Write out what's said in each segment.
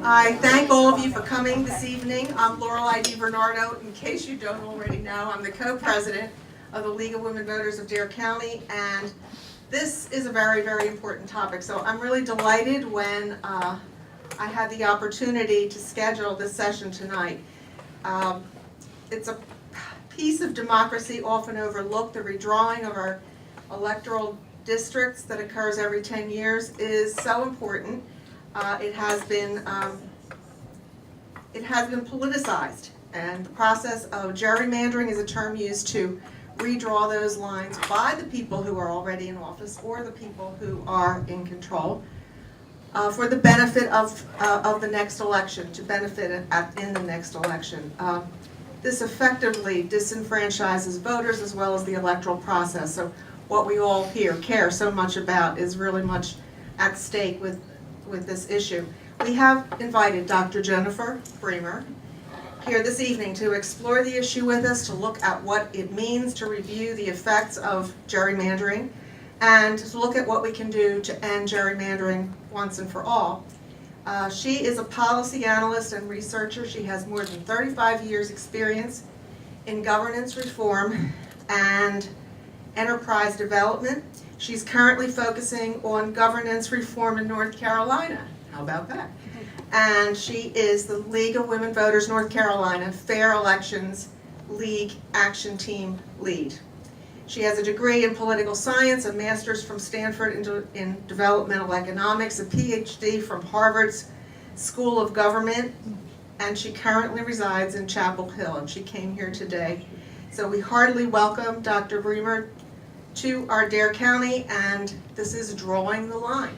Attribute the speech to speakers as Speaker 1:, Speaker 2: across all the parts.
Speaker 1: I thank all of you for coming this evening. I'm Lorelei DiBernardo. In case you don't already know, I'm the co-president of the League of Women Voters of Dare County, and this is a very, very important topic. So I'm really delighted when I had the opportunity to schedule this session tonight. It's a piece of democracy often overlooked. The redrawing of our electoral districts that occurs every 10 years is so important. It has been politicized, and the process of gerrymandering is a term used to redraw those lines by the people who are already in office or the people who are in control for the benefit of the next election, to benefit in the next election. This effectively disenfranchises voters as well as the electoral process. So what we all here care so much about is really much at stake with this issue. We have invited Dr. Jennifer Bremer here this evening to explore the issue with us, to look at what it means to review the effects of gerrymandering, and to look at what we can do to end gerrymandering once and for all. She is a policy analyst and researcher. She has more than 35 years experience in governance reform and enterprise development. She's currently focusing on governance reform in North Carolina. How about that? And she is the League of Women Voters North Carolina Fair Elections League Action Team lead. She has a degree in political science, a master's from Stanford in developmental economics, a PhD from Harvard's School of Government, and she currently resides in Chapel Hill, and she came here today. So we heartily welcome Dr. Bremer to our Dare County, and this is Drawing the Line.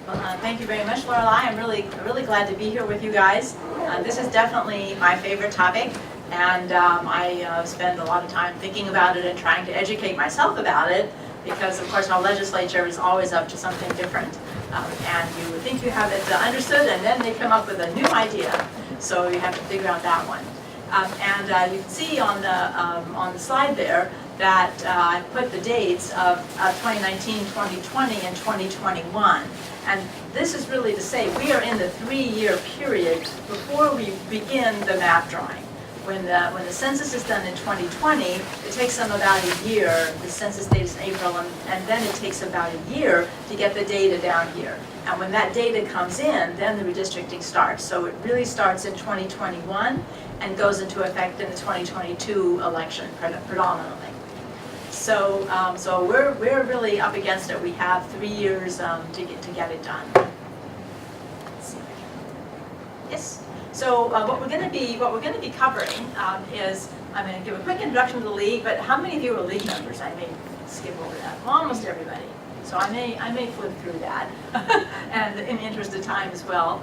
Speaker 2: Well, thank you very much, Lorelei. I'm really glad to be here with you guys. This is definitely my favorite topic, and I spend a lot of time thinking about it and trying to educate myself about it, because of course our legislature is always up to something different. And you would think you have it understood, and then they come up with a new idea, so you have to figure out that one. You can see on the slide there that I put the dates of 2019, 2020, and 2021. And this is really to say we are in the 3-year period before we begin the map drawing. When the census is done in 2020, it takes them about a year. The census date is in April, and then it takes about a year to get the data down here. And when that data comes in, then the redistricting starts. So it really starts in 2021 and goes into effect in the 2022 election predominantly. So we're really up against it. We have 3 years to get it done. Let's see. Yes. So what we're going to be covering is, I'm going to give a quick introduction to the league. But how many of you are league members? I may skip over that. Almost everybody. So I may flip through that, and in the interest of time as well,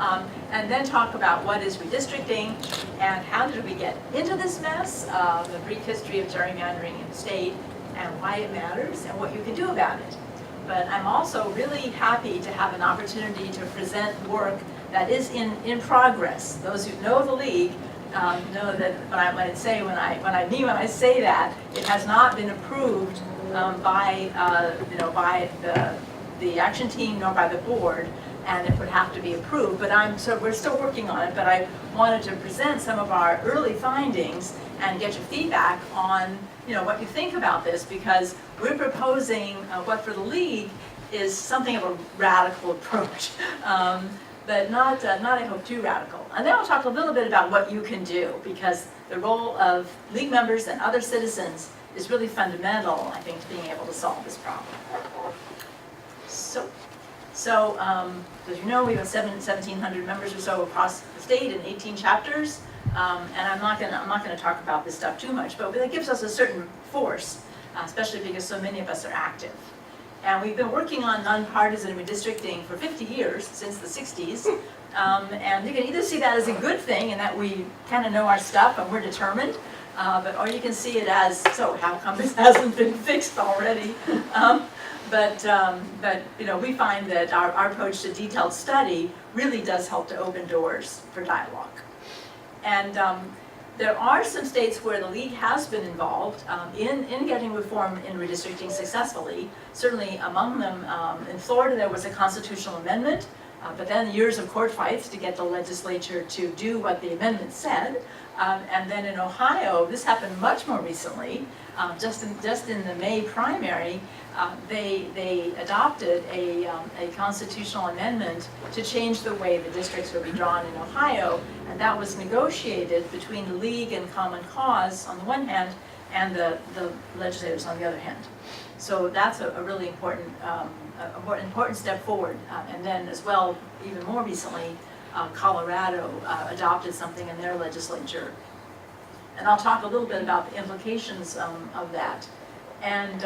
Speaker 2: and then talk about what is redistricting and how did we get into this mess, the brief history of gerrymandering in the state, and why it matters and what you can do about it. But I'm also really happy to have an opportunity to present work that is in progress. Those who know the league know that when I say that, it has not been approved by the action team nor by the board, and it would have to be approved. But we're still working on it. But I wanted to present some of our early findings and get your feedback on what you think about this, because we're proposing what for the league is something of a radical approach, but not I hope too radical. And then I'll talk a little bit about what you can do, because the role of league members and other citizens is really fundamental, I think, to being able to solve this problem. So as you know, we have 1,700 members or so across the state in 18 chapters, and I'm not going to talk about this stuff too much, but it gives us a certain force, especially because so many of us are active. And we've been working on nonpartisan redistricting for 50 years, since the 60s, and you can either see that as a good thing, in that we kind of know our stuff and we're determined, or you can see it as, so how come this hasn't been fixed already? But we find that our approach to detailed study really does help to open doors for dialogue. And There are some states where the league has been involved in getting reform in redistricting successfully. Certainly among them, in Florida there was a constitutional amendment, but then years of court fights to get the legislature to do what the amendment said. And then in Ohio, this happened much more recently, just in the May primary, they adopted a constitutional amendment to change the way the districts would be drawn in Ohio, and that was negotiated between the League and Common Cause on the one hand, and the legislators on the other hand. So that's a really important step forward. And then as well, even more recently, Colorado adopted something in their legislature. And I'll talk a little bit about the implications of that. And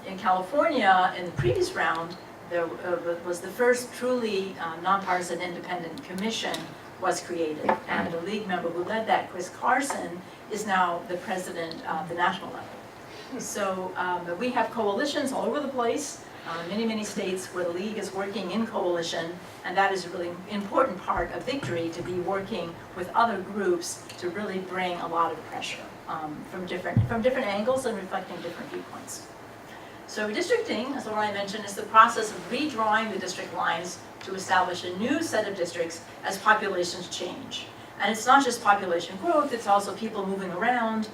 Speaker 2: in California, in the previous round, there was the first truly nonpartisan independent commission was created. And the league member who led that, Chris Carson, is now the president of the national level. So we have coalitions all over the place, many states where the league is working in coalition, and that is a really important part of victory, to be working with other groups to really bring a lot of pressure from different angles and reflecting different viewpoints. So redistricting, as I mentioned, is the process of redrawing the district lines to establish a new set of districts as populations change. And it's not just population growth, it's also people moving around,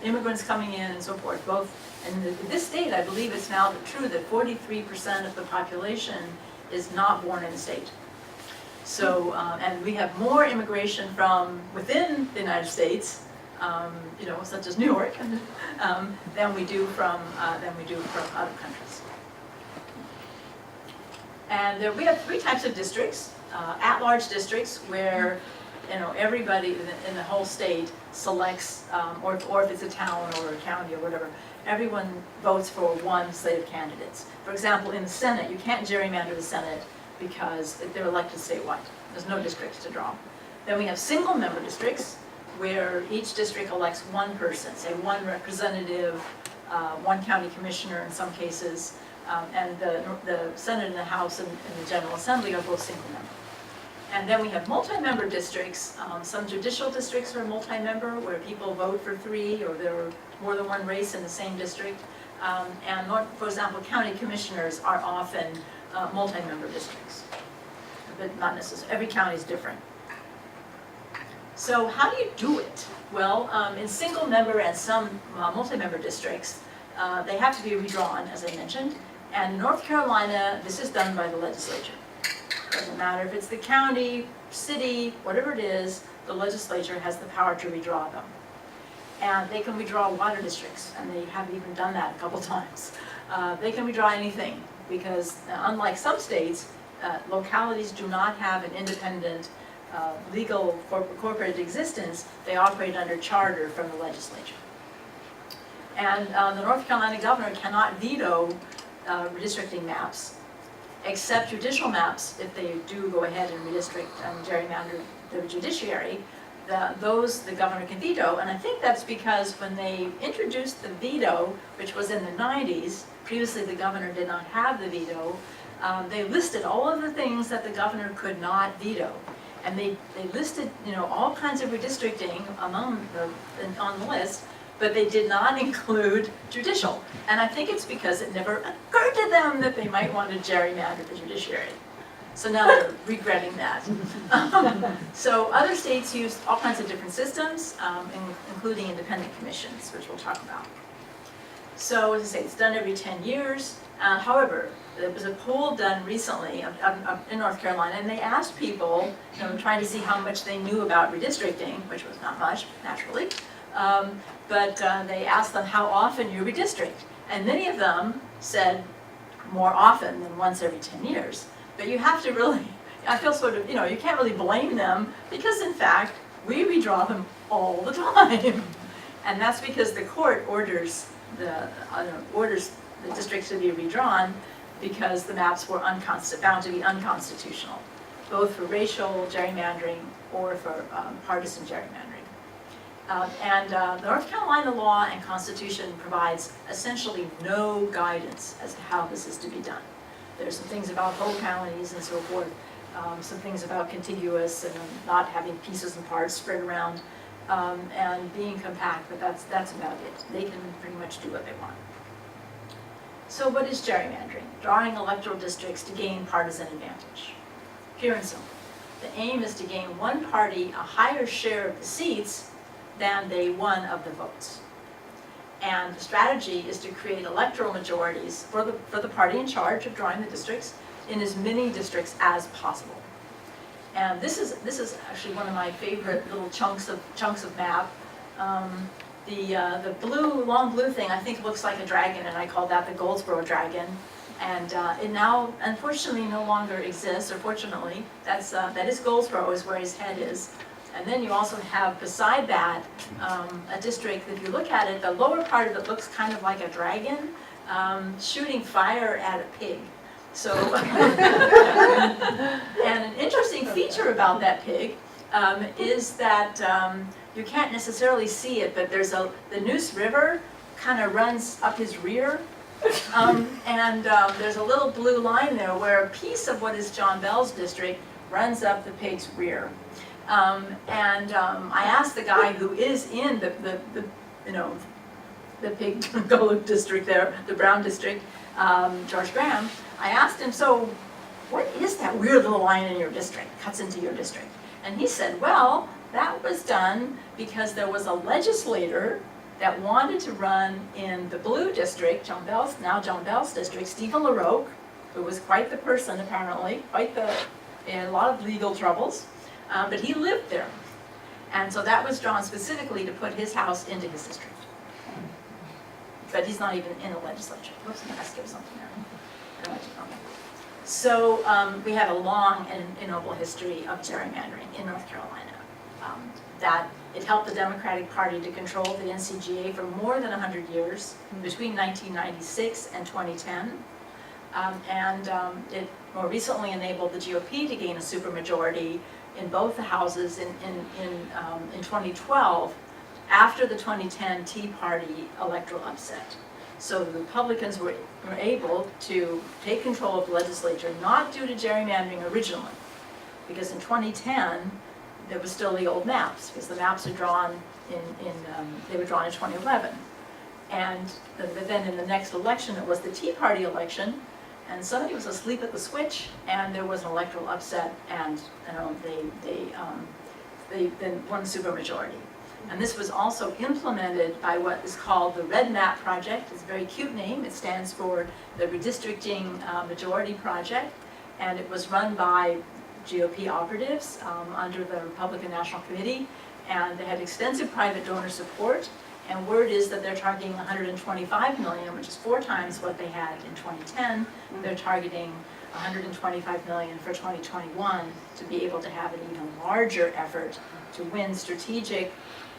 Speaker 2: immigrants coming in and so forth. Both in this state, I believe it's now true that 43% of the population is not born in the state. So, and we have more immigration from within the United States, such as New York, than we do from other countries. And we have three types of districts: at-large districts, where everybody in the whole state selects, or if it's a town or a county or whatever, everyone votes for one slate of candidates. For example, in the Senate, you can't gerrymander the Senate because they're elected statewide. There's no districts to draw. Then we have single-member districts, where each district elects one person, say one representative, one county commissioner in some cases, and the Senate and the House and the General Assembly are both single-member. And then we have multi-member districts. Some judicial districts are multi-member, where people vote for three, or there are more than one race in the same district. For example, county commissioners are often multi-member districts, but not necessarily. Every county is different. So how do you do it? Well, in single-member and some multi-member districts, they have to be redrawn, as I mentioned. And in North Carolina, this is done by the legislature. Doesn't matter if it's the county, city, whatever it is, the legislature has the power to redraw them. And they can redraw water districts, and they have even done that a couple times. They can redraw anything, because unlike some states, localities do not have an independent legal corporate existence. They operate under charter from the legislature. And the North Carolina governor cannot veto redistricting maps, except judicial maps. If they do go ahead and redistrict and gerrymander the judiciary, the governor can veto. And I think that's because when they introduced the veto, which was in the 90s, previously the governor did not have the veto, they listed all of the things that the governor could not veto. And they listed all kinds of redistricting on the list, but they did not include judicial. And I think it's because it never occurred to them that they might want to gerrymander the judiciary. So now they're regretting that. So other states use all kinds of different systems, including independent commissions, which we'll talk about. So as I say, it's done every 10 years. However, there was a poll done recently in North Carolina, and they asked people, trying to see how much they knew about redistricting, which was not much, naturally. But they asked them how often you redistrict. And many of them said more often than once every 10 years. But you have to really, I feel sort of, you can't really blame them, because in fact, we redraw them all the time. And that's because the court orders the districts to be redrawn, because the maps were found to be unconstitutional, both for racial gerrymandering or for partisan gerrymandering. The North Carolina law and constitution provides essentially no guidance as to how this is to be done. There's some things about whole counties and so forth, some things about contiguous and not having pieces and parts spread around, and being compact, but that's about it. They can pretty much do what they want. So what is gerrymandering? Drawing electoral districts to gain partisan advantage. Pure and simple. The aim is to gain one party a higher share of the seats than they won of the votes. And the strategy is to create electoral majorities for the party in charge of drawing the districts in as many districts as possible. And this is actually one of my favorite little chunks of map. The blue, long blue thing, I think looks like a dragon, and I call that the Goldsboro dragon. And it now, unfortunately, no longer exists, or fortunately, that is Goldsboro, is where his head is. And then you also have, beside that, a district, if you look at it, the lower part of it looks kind of like a dragon shooting fire at a pig. So, and an interesting feature about that pig is that you can't necessarily see it, but the Neuse River kind of runs up his rear. There's a little blue line there where a piece of what is John Bell's district runs up the pig's rear. I asked the guy who is in the pig Gullah district there, the Brown district, George Graham, I asked him, so what is that weird little line in your district, cuts into your district? And he said, well, that was done because there was a legislator that wanted to run in the blue district, now John Bell's district, Stephen LaRoque, who was quite the person apparently, in a lot of legal troubles, but he lived there. And so that was drawn specifically to put his house into his district. But he's not even in the legislature. Whoops, I skipped something there. So we have a long and noble history of gerrymandering in North Carolina. That it helped the Democratic Party to control the NCGA for more than 100 years, between 1996 and 2010. It more recently enabled the GOP to gain a supermajority in both the houses in 2012, after the 2010 Tea Party electoral upset. So the Republicans were able to take control of the legislature, not due to gerrymandering originally, because in 2010, there was still the old maps, because the maps are drawn they were drawn in 2011. And then in the next election, it was the Tea Party election, and somebody was asleep at the switch, and there was an electoral upset, and they then won supermajority. And this was also implemented by what is called the Red Map Project. It's a very cute name. It stands for the Redistricting Majority Project, and it was run by GOP operatives under the Republican National Committee, and they had extensive private donor support, and word is that they're targeting $125 million, which is 4 times what they had in 2010. They're targeting $125 million for 2021 to be able to have an even larger effort to win strategic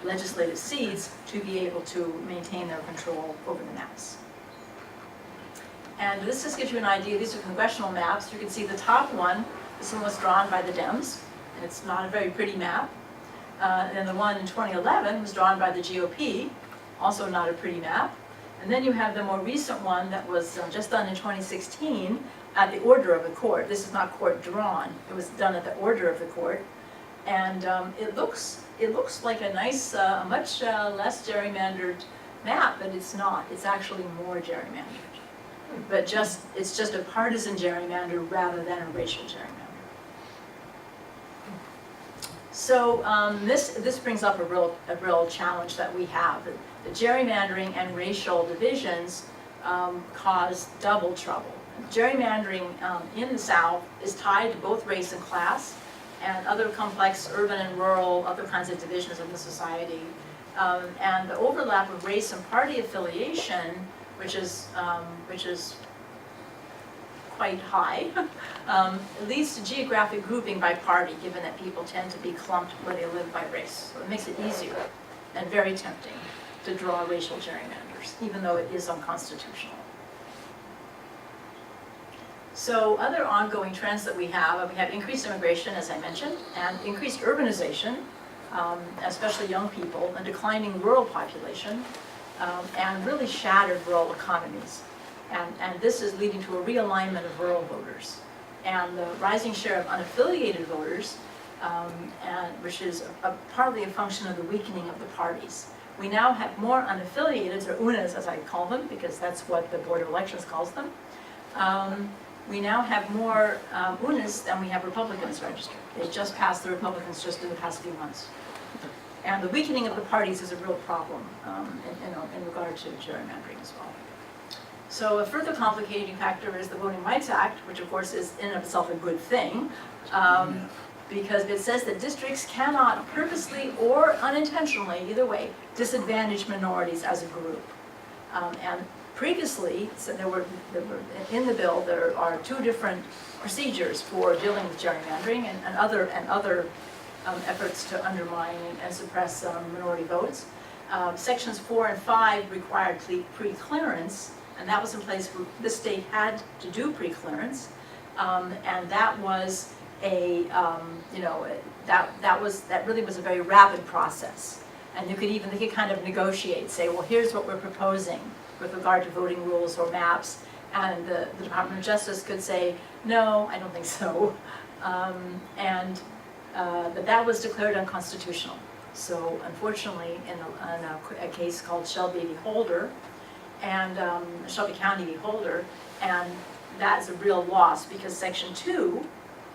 Speaker 2: legislative seats to be able to maintain their control over the maps. And this just gives you an idea. These are congressional maps. You can see the top one, this one was drawn by the Dems, and it's not a very pretty map. And the one in 2011 was drawn by the GOP, also not a pretty map. And then you have the more recent one that was just done in 2016 at the order of the court. This is not court drawn. It was done at the order of the court. And it looks like a nice, much less gerrymandered map, but it's not. It's actually more gerrymandered. But it's just a partisan gerrymander rather than a racial gerrymander. So this brings up a real challenge that we have. The gerrymandering and racial divisions cause double trouble. Gerrymandering in the South is tied to both race and class, and other complex urban and rural, other kinds of divisions of the society. And the overlap of race and party affiliation, which is quite high, leads to geographic grouping by party, given that people tend to be clumped where they live by race. So it makes it easier and very tempting to draw racial gerrymanders, even though it is unconstitutional. So other ongoing trends that we have increased immigration, as I mentioned, and increased urbanization, especially young people, a declining rural population, and really shattered rural economies. And this is leading to a realignment of rural voters. and the rising share of unaffiliated voters, which is partly a function of the weakening of the parties. We now have more unaffiliateds, or UNAs as I call them, because that's what the Board of Elections calls them. We now have more UNAs than we have Republicans registered. They just passed the Republicans just in the past few months. And the weakening of the parties is a real problem in regard to gerrymandering as well. So a further complicating factor is the Voting Rights Act, which of course is in and of itself a good thing, because it says that districts cannot purposely or unintentionally, either way, disadvantage minorities as a group. And previously, so there were in the bill, there are two different procedures for dealing with gerrymandering and other efforts to undermine and suppress minority votes. Sections 4 and 5 required pre-clearance, and that was in place where the state had to do pre-clearance, and that was a that really was a very rapid process. And they could kind of negotiate, say, well, here's what we're proposing with regard to voting rules or maps, and the Department of Justice could say, no, I don't think so, but that was declared unconstitutional. So unfortunately, in a case called Shelby v. Holder, and Shelby County v. Holder, and that's a real loss because Section 2,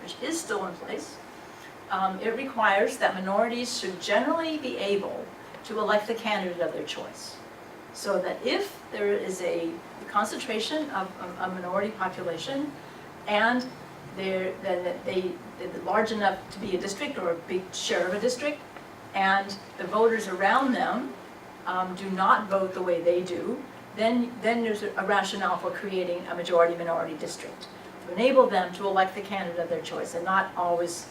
Speaker 2: which is still in place, it requires that minorities should generally be able to elect the candidate of their choice. So that if there is a concentration of a minority population and they're large enough to be a district or a big share of a district, and the voters around them do not vote the way they do, then there's a rationale for creating a majority-minority district to enable them to elect the candidate of their choice and not always,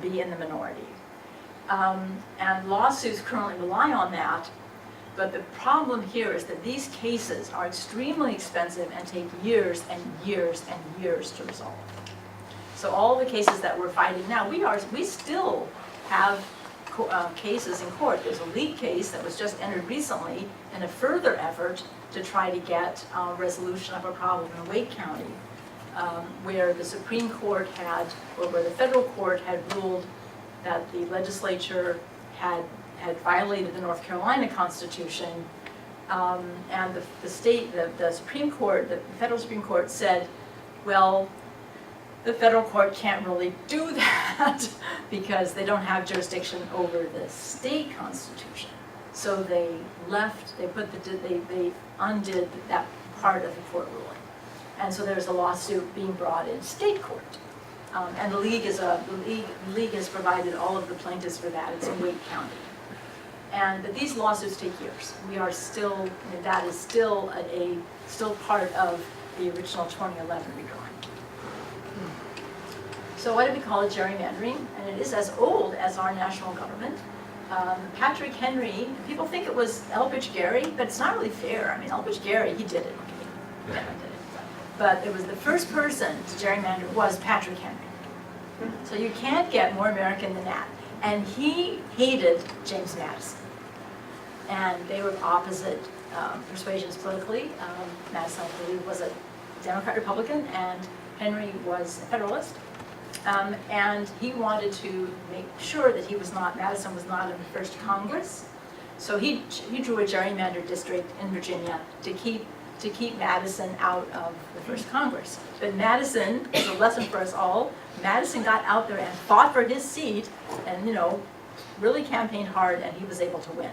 Speaker 2: be in the minority. And lawsuits currently rely on that, but the problem here is that these cases are extremely expensive and take years and years and years to resolve. So all the cases that we're fighting now, we still have cases in court. There's a lead case that was just entered recently in a further effort to try to get resolution of a problem in Wake County, where the Supreme Court where the federal court had ruled that the legislature had violated the North Carolina Constitution, and the Supreme Court, the federal Supreme Court said, well, the federal court can't really do that because they don't have jurisdiction over the state constitution. So they undid that part of the court ruling. And so there's a lawsuit being brought in state court. And the league has provided all of the plaintiffs for that. It's in Wake County. But these lawsuits take years. That is still part of the original 2011 redrawing. So why do we call it gerrymandering? And it is as old as our national government. Patrick Henry, people think it was Elbridge Gerry, but it's not really fair. I mean, Elbridge Gerry, he did it. Okay. Yeah, he did it. But it was the first person to gerrymander was Patrick Henry. So you can't get more American than that. And he hated James Madison. And they were opposite persuasions politically. Madison, I believe, was a Democrat-Republican, and Henry was a Federalist. And he wanted to make sure that Madison was not in the first Congress. So he drew a gerrymandered district in Virginia to keep Madison out of the first Congress. But Madison, is a lesson for us all, Madison got out there and fought for his seat and, really campaigned hard, and he was able to win.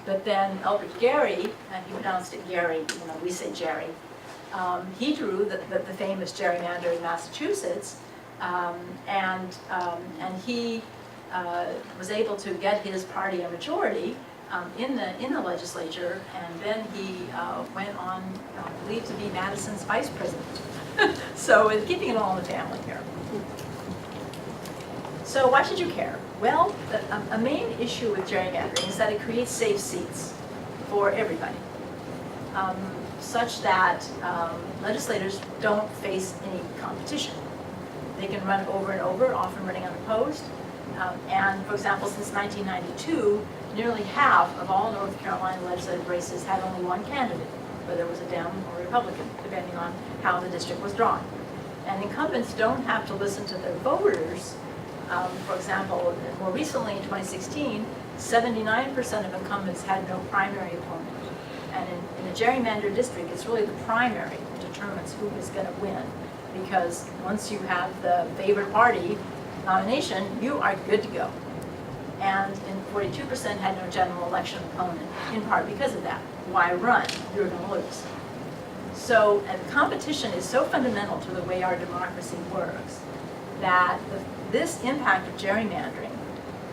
Speaker 2: But then Elbridge Gerry, and he pronounced it Gary, even though we say Jerry, he drew the famous gerrymander in Massachusetts, and he was able to get his party a majority in the legislature, and then he went on, believed to be Madison's vice president. So it's keeping it all in the family here. So why should you care? Well, a main issue with gerrymandering is that it creates safe seats for everybody, such that legislators don't face any competition. They can run over and over, often running unopposed. And for example, since 1992, nearly half of all North Carolina legislative races had only one candidate, whether it was a Dem or a Republican, depending on how the district was drawn. And incumbents don't have to listen to their voters. For example, more recently in 2016, 79% of incumbents had no primary opponent. And in a gerrymandered district, it's really the primary that determines who is going to win. Because once you have the favored party nomination, you are good to go. And 42% had no general election opponent, in part because of that. Why run? You're going to lose. So, and competition is so fundamental to the way our democracy works that this impact of gerrymandering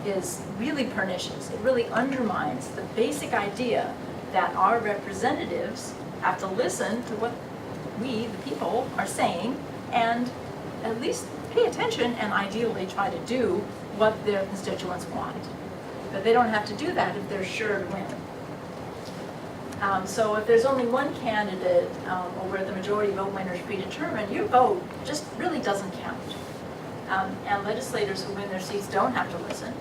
Speaker 2: is really pernicious. It really undermines the basic idea that our representatives have to listen to what we, the people, are saying and at least pay attention and ideally try to do what their constituents want. But they don't have to do that if they're sure to win. So if there's only one candidate or where the majority vote winner is predetermined, your vote just really doesn't count. And legislators who win their seats don't have to listen.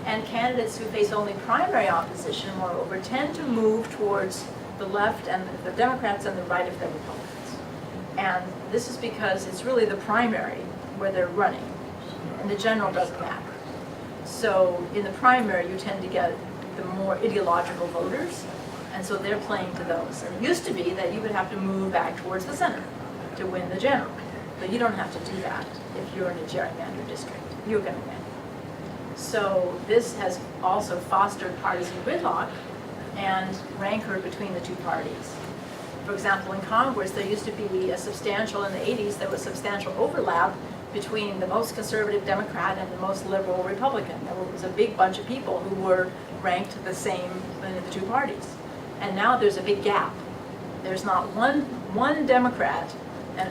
Speaker 2: And candidates who face only primary opposition, moreover, tend to move towards the left and the Democrats and the right of the Republicans. And this is because it's really the primary where they're running, and the general doesn't matter. So in the primary, you tend to get the more ideological voters, and so they're playing to those. And it used to be that you would have to move back towards the center to win the general, but you don't have to do that if you're in a gerrymandered district. You're going to win. So this has also fostered partisan gridlock and rancor between the two parties. For example, in Congress, there used to be a substantial, in the 80s, there was substantial overlap between the most conservative Democrat and the most liberal Republican. There was a big bunch of people who were ranked the same in the two parties. And now there's a big gap. There's not one Democrat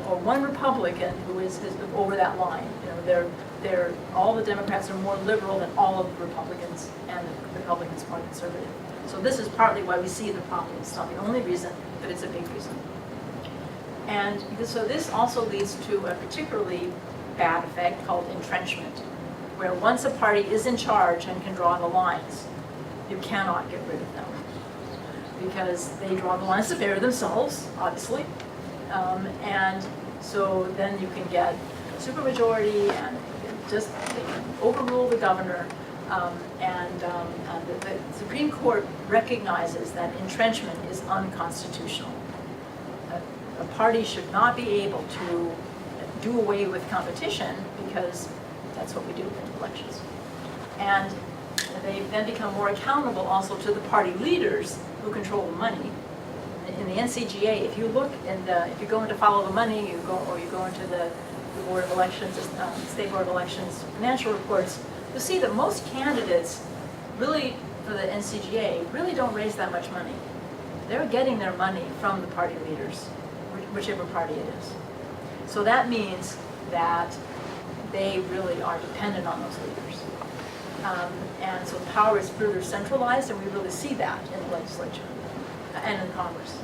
Speaker 2: or one Republican who is over that line. You know, all the Democrats are more liberal than all of the Republicans, and the Republicans more conservative. So this is partly why we see the problem. It's not the only reason, but it's a big reason. And so this also leads to a particularly bad effect called entrenchment, where once a party is in charge and can draw the lines, you cannot get rid of them, because they draw the lines to favor themselves, obviously. And so then you can get a supermajority, and just they can overrule the governor. The Supreme Court recognizes that entrenchment is unconstitutional. A party should not be able to do away with competition, because that's what we do in elections. And they then become more accountable also to the party leaders who control the money. In the NCGA, if you look if you go into follow the money, you go into the Board of Elections, State Board of Elections financial reports, you'll see that most candidates really, for the NCGA, really don't raise that much money. They're getting their money from the party leaders, whichever party it is. So that means that they really are dependent on those leaders. And so power is further centralized, and we really see that in the legislature and in Congress.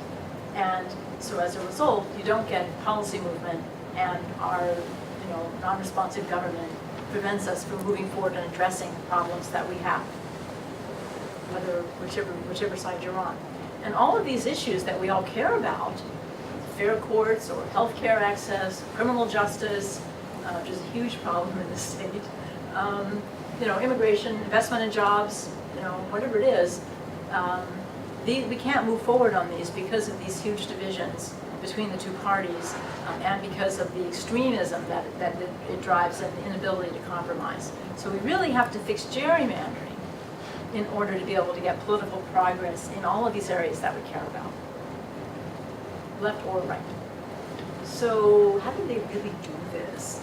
Speaker 2: And so as a result, you don't get policy movement, and our non-responsive government prevents us from moving forward and addressing the problems that we have, whichever side you're on. And all of these issues that we all care about, fair courts or healthcare access, criminal justice, which is a huge problem in this state, immigration, investment in jobs, whatever it is, we can't move forward on these because of these huge divisions between the two parties, and because of the extremism that it drives and the inability to compromise. So we really have to fix gerrymandering in order to be able to get political progress in all of these areas that we care about, left or right. So how do they really do this?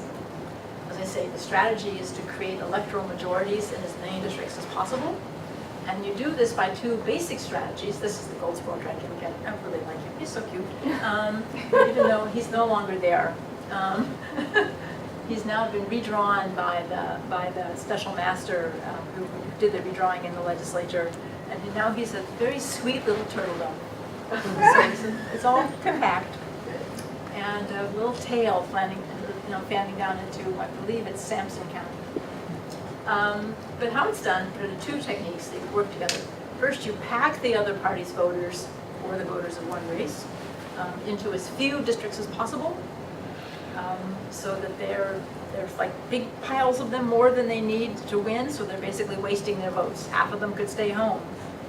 Speaker 2: As I say, the strategy is to create electoral majorities in as many districts as possible. And you do this by two basic strategies. This is the Goldsboro drinking again. I really like him. He's so cute. Even though he's no longer there. He's now been redrawn by the special master who did the redrawing in the legislature. And now he's a very sweet little turtle dove. So it's all compact. And a little tail fanning down into, I believe it's Sampson County. But how it's done, there are two techniques that work together. First, you pack the other party's voters, or the voters of one race, into as few districts as possible. so that there's like big piles of them, more than they need to win, so they're basically wasting their votes. Half of them could stay home,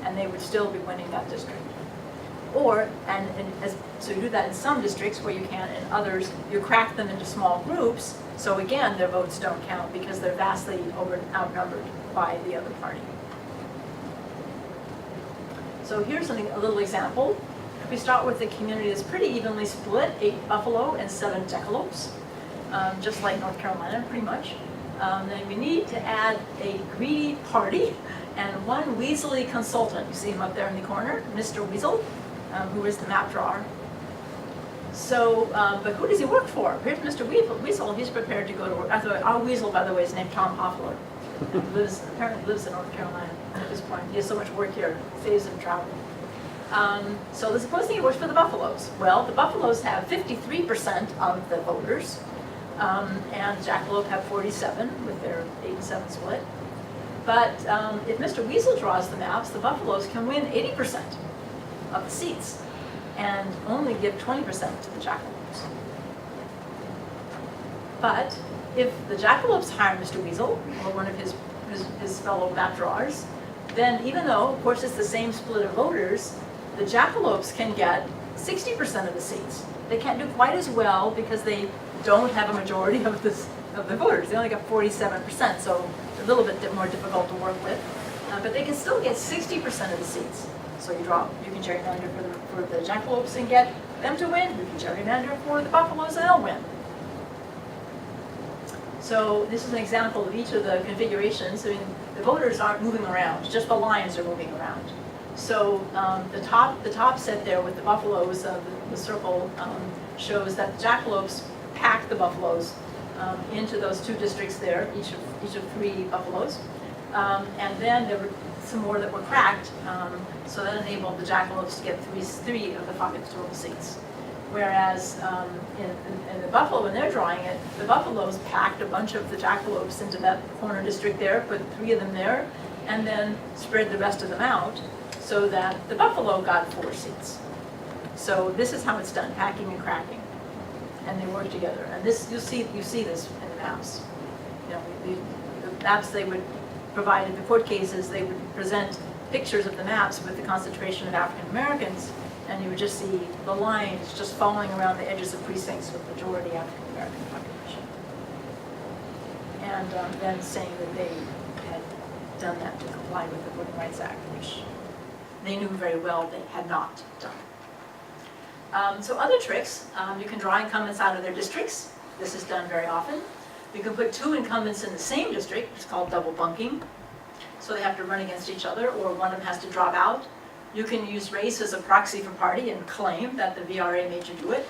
Speaker 2: and they would still be winning that district. Or, so you do that in some districts where you can, in others, you crack them into small groups, so again, their votes don't count because they're vastly outnumbered by the other party. So here's a little example. If we start with a community that's pretty evenly split, 8 buffalo and 7 jackalopes, just like North Carolina, pretty much. Then we need to add a greedy party and 1 weaselly consultant. You see him up there in the corner, Mr. Weasel, who is the map drawer. So, but who does he work for? Here's Mr. Weasel. He's prepared to go to work. Our Weasel, by the way, is named Tom Hoffler. Apparently lives in North Carolina at this point. He has so much work here, saves him travel. So supposing he works for the Buffaloes. Well, the Buffaloes have 53% of the voters, and Jackalope have 47 with their 8 and 7 split. But if Mr. Weasel draws the maps, the Buffaloes can win 80% of the seats and only give 20% to the Jackalopes. But if the Jackalopes hire Mr. Weasel, or one of his fellow map drawers, then even though, of course, it's the same split of voters, the Jackalopes can get 60% of the seats. They can't do quite as well because they don't have a majority of the voters. They only got 47%, so a little bit more difficult to work with. But they can still get 60% of the seats. So you can gerrymander for the Jackalopes and get them to win. You can gerrymander for the Buffaloes and they'll win. So this is an example of each of the configurations. I mean, the voters aren't moving around, just the lines are moving around. So the top set there with the Buffaloes, the circle, shows that the Jackalopes pack the Buffaloes into those 2 districts there, each of 3 Buffaloes. And then there were some more that were cracked, so that enabled the Jackalopes to get 3 of the 5 total seats. Whereas in the Buffalo, when they're drawing it, the Buffaloes packed a bunch of the Jackalopes into that corner district there, put 3 of them there, and then spread the rest of them out so that the Buffalo got 4 seats. So this is how it's done, packing and cracking. And they work together. And this, you see this in the maps. You know, the maps they would provide in the court cases, they would present pictures of the maps with the concentration of African Americans, and you would just see the lines just falling around the edges of precincts with majority African American population. And then saying that they had done that to comply with the Voting Rights Act, which they knew very well they had not done. So other tricks, you can draw incumbents out of their districts. This is done very often. You can put 2 incumbents in the same district, it's called double bunking. So they have to run against each other, or one of them has to drop out. You can use race as a proxy for party and claim that the VRA made you do it.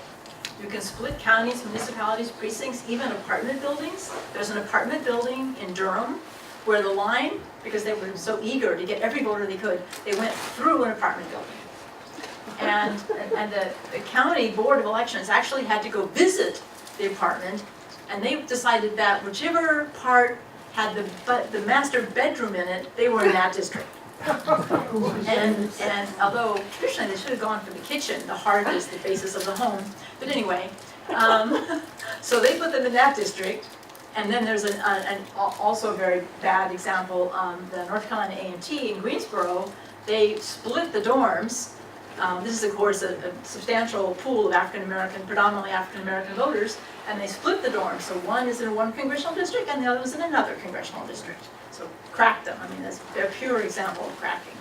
Speaker 2: You can split counties, municipalities, precincts, even apartment buildings. There's an apartment building in Durham where the line, because they were so eager to get every voter they could, they went through an apartment building. And the county board of elections actually had to go visit the apartment, and they decided that whichever part had the master bedroom in it, they were in that district. And although traditionally they should have gone for the kitchen, the hearth is the basis of the home, but anyway, so they put them in that district. And then there's also a very bad example, the North Carolina A&T in Greensboro, they split the dorms. This is, of course, a substantial pool of predominantly African-American voters, and they split the dorms. So one is in one congressional district and the other is in another congressional district. So crack them. I mean, that's a pure example of cracking.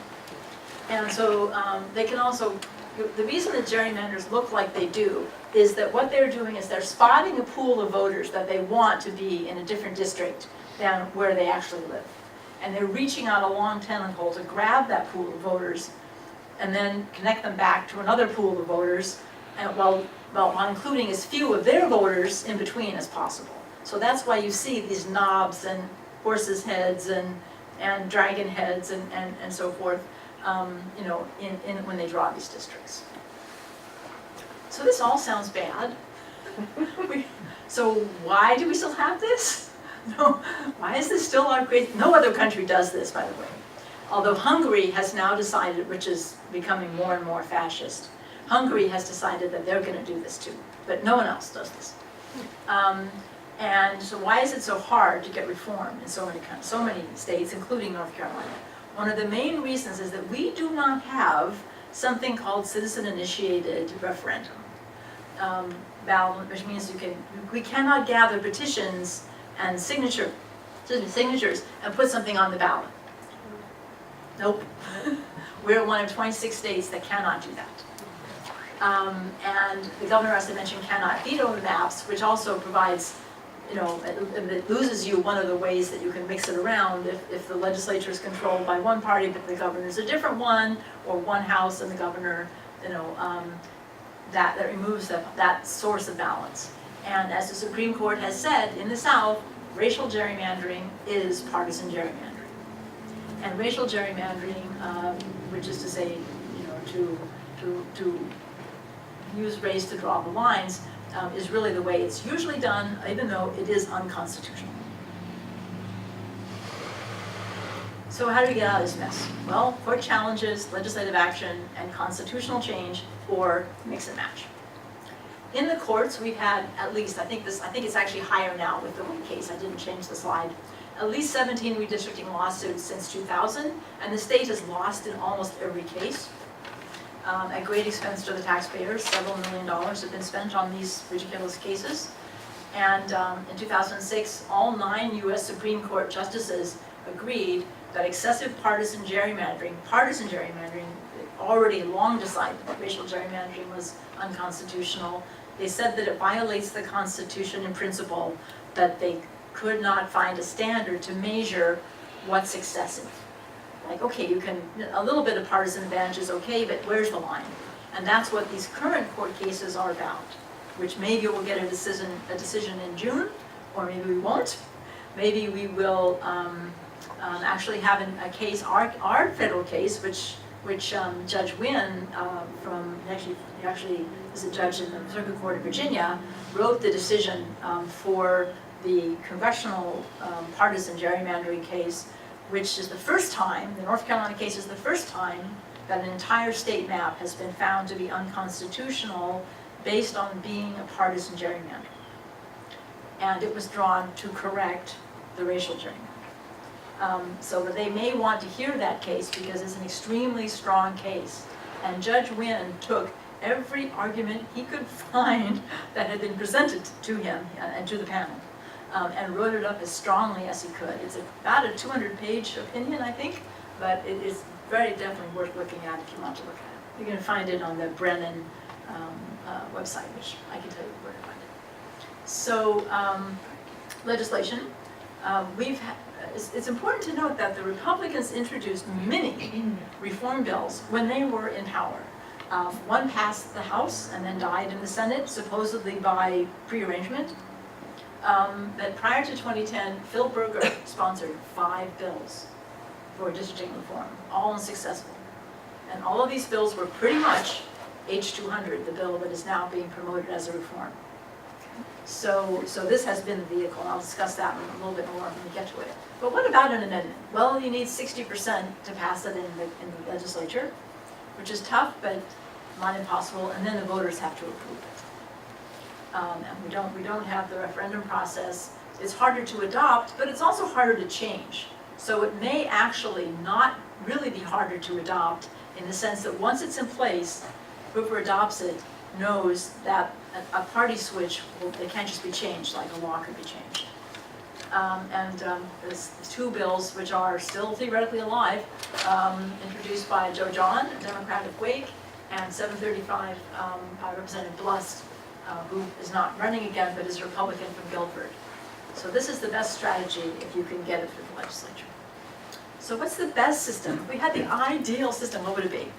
Speaker 2: And so they can also, the reason that gerrymanders look like they do is that what they're doing is they're spotting a pool of voters that they want to be in a different district than where they actually live. And they're reaching out a long tentacle to grab that pool of voters and then connect them back to another pool of voters, and while including as few of their voters in between as possible. So that's why you see these knobs and horses' heads and dragon heads and so forth, you know, when they draw these districts. So this all sounds bad. So why do we still have this? No, why is this still our great? No other country does this, by the way. Although Hungary has now decided, which is becoming more and more fascist, Hungary has decided that they're going to do this too, but no one else does this. And so why is it so hard to get reform in so many states, including North Carolina? One of the main reasons is that we do not have something called citizen-initiated referendum ballot, which means we cannot gather petitions and signatures and put something on the ballot. Nope. We're one of 26 states that cannot do that. And the governor, as I mentioned, cannot veto the maps, which also provides, it loses you one of the ways that you can mix it around if the legislature is controlled by one party but the governor is a different one, or one house and the governor, that removes that source of balance. And as the Supreme Court has said, in the South, racial gerrymandering is partisan gerrymandering. And racial gerrymandering, which is to say, to use race to draw the lines, is really the way it's usually done, even though it is unconstitutional. So how do we get out of this mess? Well, court challenges, legislative action, and constitutional change, or mix and match. In the courts, we've had at least, I think it's actually higher now with the one case, I didn't change the slide, at least 17 redistricting lawsuits since 2000, and the state has lost in almost every case. At great expense to the taxpayers, several $1 million have been spent on these ridiculous cases. And in 2006, all 9 US Supreme Court justices agreed that excessive partisan gerrymandering, already long decided that racial gerrymandering was unconstitutional. They said that it violates the Constitution in principle, that they could not find a standard to measure what's excessive. Like, okay, a little bit of partisan advantage is okay, but where's the line? And that's what these current court cases are about, which maybe we'll get a decision in June, or maybe we won't. Maybe we will actually have a case, our federal case, which Judge Wynn, he actually is a judge in the Circuit Court of Virginia, wrote the decision for the Congressional partisan gerrymandering case, which is the first time, the North Carolina case is the first time that an entire state map has been found to be unconstitutional based on being a partisan gerrymander. And it was drawn to correct the racial gerrymander. So they may want to hear that case because it's an extremely strong case. And Judge Wynn took every argument he could find that had been presented to him and to the panel, and wrote it up as strongly as he could. It's about a 200-page opinion, I think, but it is very definitely worth looking at if you want to look at it. You can find it on the Brennan website, which I can tell you where to find it. So, legislation. It's important to note that the Republicans introduced many reform bills when they were in power. One passed the House and then died in the Senate, supposedly by prearrangement. But prior to 2010, Phil Berger sponsored 5 bills for districting reform, all unsuccessful. And all of these bills were pretty much H200, the bill that is now being promoted as a reform. So this has been the vehicle, and I'll discuss that a little bit more when we get to it. But what about an amendment? Well, you need 60% to pass it in the legislature, which is tough, but not impossible, and then the voters have to approve it. And we don't have the referendum process. It's harder to adopt, but it's also harder to change. So it may actually not really be harder to adopt in the sense that once it's in place, whoever adopts it knows that a party switch, they can't just be changed like a law could be changed. There's 2 bills which are still theoretically alive, introduced by Joe John, a Democrat of Wake, and 735 by Representative Blust, who is not running again but is a Republican from Guilford. So this is the best strategy if you can get it through the legislature. So what's the best system? If we had the ideal system, what would it be?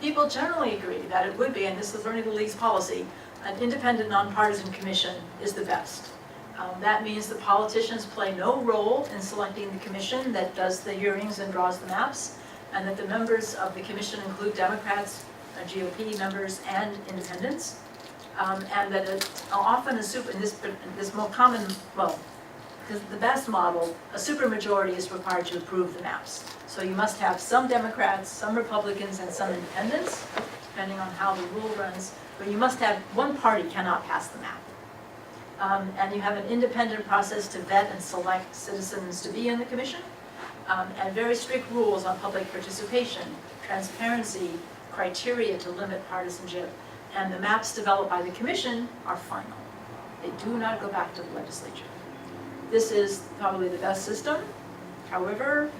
Speaker 2: People generally agree that it would be, and this is Bernie the League's policy, an independent, nonpartisan commission is the best. That means the politicians play no role in selecting the commission that does the hearings and draws the maps, and that the members of the commission include Democrats, GOP members, and independents, and that often in this more common, well, the best model, a supermajority is required to approve the maps. So you must have some Democrats, some Republicans, and some independents, depending on how the rule runs, but you must have, one party cannot pass the map. And you have an independent process to vet and select citizens to be in the commission, and very strict rules on public participation, transparency, criteria to limit partisanship, and the maps developed by the commission are final. They do not go back to the legislature. This is probably the best system. However,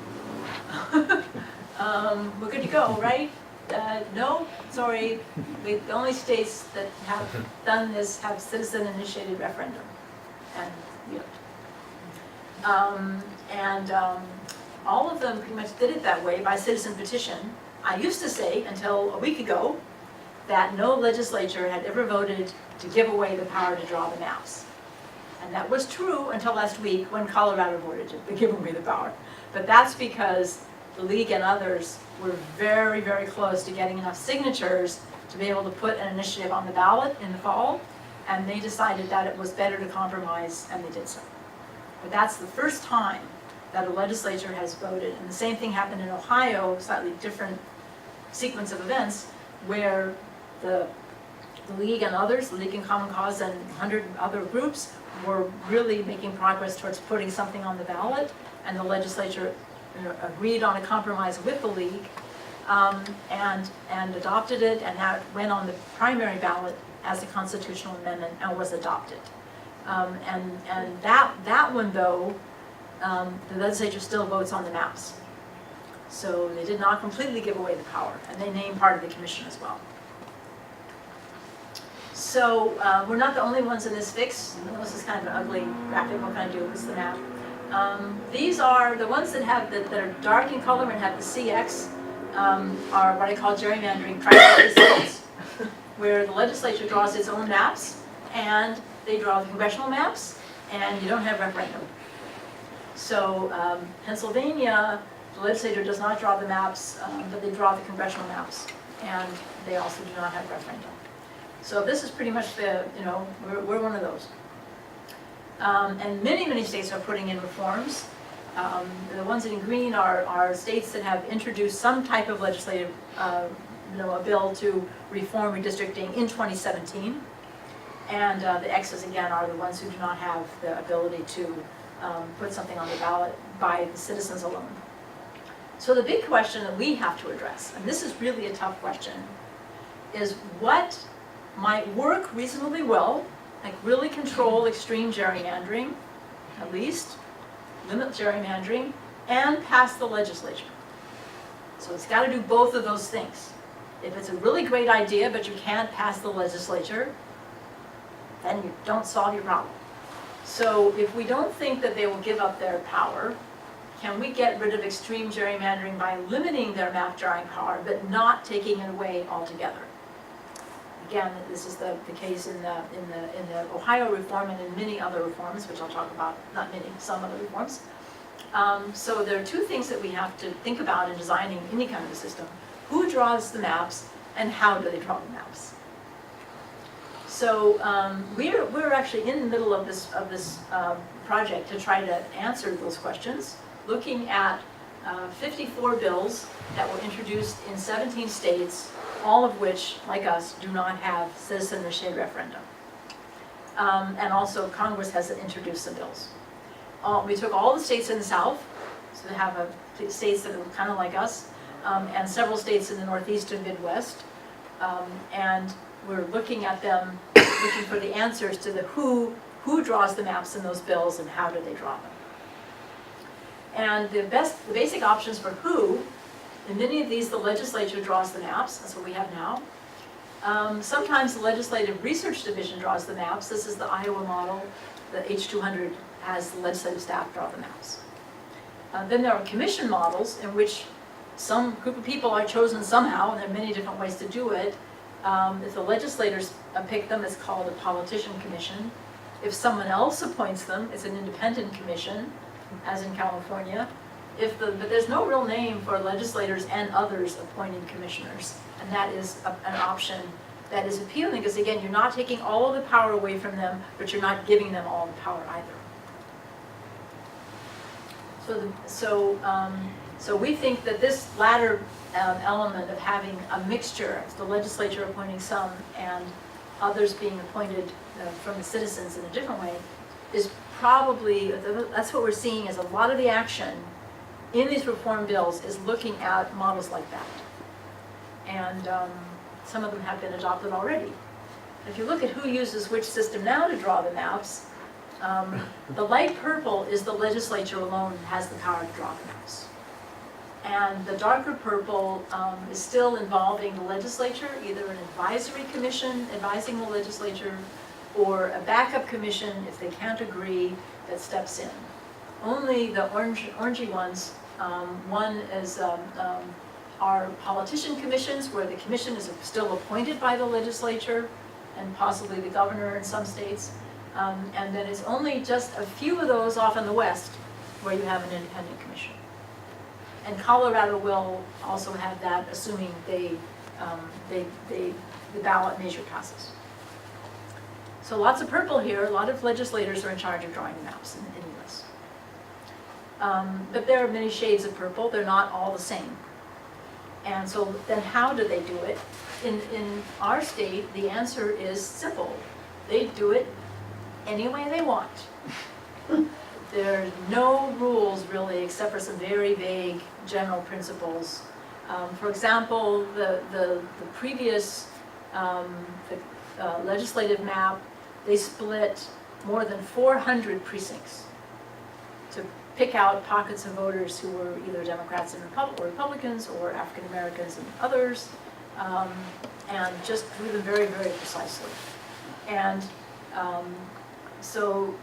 Speaker 2: we're good to go, right? No, sorry, the only states that have done this have citizen-initiated referendum, and we don't. All of them pretty much did it that way by citizen petition. I used to say, until a week ago, that no legislature had ever voted to give away the power to draw the maps. And that was true until last week when Colorado voted to give away the power. But that's because the League and others were very, very close to getting enough signatures to be able to put an initiative on the ballot in the fall, and they decided that it was better to compromise, and they did so. But that's the first time that a legislature has voted, and the same thing happened in Ohio, slightly different sequence of events, where the League and others, the League in Common Cause and 100 other groups were really making progress towards putting something on the ballot, and the legislature agreed on a compromise with the League, and adopted it, and now it went on the primary ballot as a constitutional amendment and was adopted. And that one, though, the legislature still votes on the maps. So they did not completely give away the power, and they named part of the commission as well. So we're not the only ones in this fix. This is kind of an ugly graphic. What can I do? This is the map. These are the ones that have that are dark in color and have the CX are what I call gerrymandering primary states, where the legislature draws its own maps, and they draw the congressional maps, and you don't have referendum. So Pennsylvania, the legislature does not draw the maps, but they draw the congressional maps, and they also do not have referendum. So this is pretty much the, we're one of those. And many, many states are putting in reforms. The ones in green are states that have introduced some type of legislative, a bill to reform redistricting in 2017. And the X's, again, are the ones who do not have the ability to put something on the ballot by the citizens alone. So the big question that we have to address, and this is really a tough question, is what might work reasonably well, like really control extreme gerrymandering, at least, limit gerrymandering, and pass the legislature. So it's got to do both of those things. If it's a really great idea, but you can't pass the legislature, then you don't solve your problem. So if we don't think that they will give up their power, can we get rid of extreme gerrymandering by limiting their map drawing power, but not taking it away altogether? Again, this is the case in the Ohio reform and in many other reforms, which I'll talk about, not many, some other reforms. So there are two things that we have to think about in designing any kind of a system. Who draws the maps, and how do they draw the maps? So we're actually in the middle of this project to try to answer those questions, looking at 54 bills that were introduced in 17 states, all of which, like us, do not have citizen-initiated referendum. And also Congress has introduced some bills. We took all the states in the South, so they have states that are kind of like us, and several states in the Northeast and Midwest, and we're looking at them, looking for the answers to the who draws the maps in those bills and how do they draw them. And the basic options for who, in many of these the legislature draws the maps, that's what we have now. Sometimes the Legislative Research Division draws the maps. This is the Iowa model. The H200 has the legislative staff draw the maps. Then there are commission models in which some group of people are chosen somehow, and there are many different ways to do it. If the legislators pick them, it's called a politician commission. If someone else appoints them, it's an independent commission, as in California. But there's no real name for legislators and others appointing commissioners, and that is an option that is appealing, because again, you're not taking all of the power away from them, but you're not giving them all the power either. So we think that this latter element of having a mixture, the legislature appointing some and
Speaker 3: others being appointed from the citizens in a different way, is probably, that's what we're seeing is a lot of the action in these reform bills is looking at models like that. And some of them have been adopted already. If you look at who uses which system now to draw the maps, the light purple is the legislature alone has the power to draw the maps. And the darker purple is still involving the legislature, either an advisory commission advising the legislature, or a backup commission, if they can't agree, that steps in. Only the orangey ones, one is are politician commissions, where the commission is still appointed by the legislature, and possibly the governor in some states. And then it's only just a few of those off in the west where you have an independent commission. And Colorado will also have that, assuming the ballot measure passes. So lots of purple here. A lot of legislators are in charge of drawing the maps in the US. But there are many shades of purple. They're not all the same. And so then how do they do it? In our state, the answer is simple. They do it any way they want. There are no rules really, except for some very vague general principles. For example, the previous legislative map, they split more than 400 precincts to pick out pockets of voters who were either Democrats and Republicans or African Americans and others, and just drew them very, very precisely. And so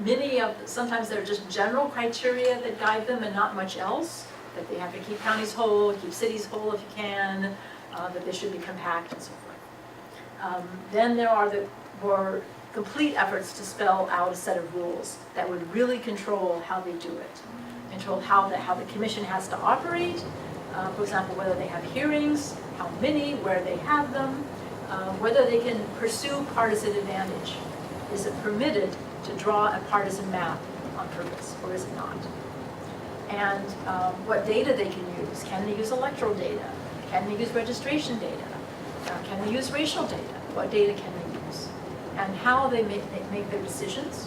Speaker 3: many of, sometimes they're just general criteria that guide them and not much else, that they have to keep counties whole, keep cities whole if you can, that they should be compact and so forth. Then there are the more complete efforts to spell out a set of rules that would really control how they do it, control how the commission has to operate, for example, whether they have hearings, how many, where they have them, whether they can pursue partisan advantage. Is it permitted to draw a partisan map on purpose, or is it not? And what data they can use. Can they use electoral data? Can they use registration data? Can they use racial data? What data can they use? And how they make their decisions,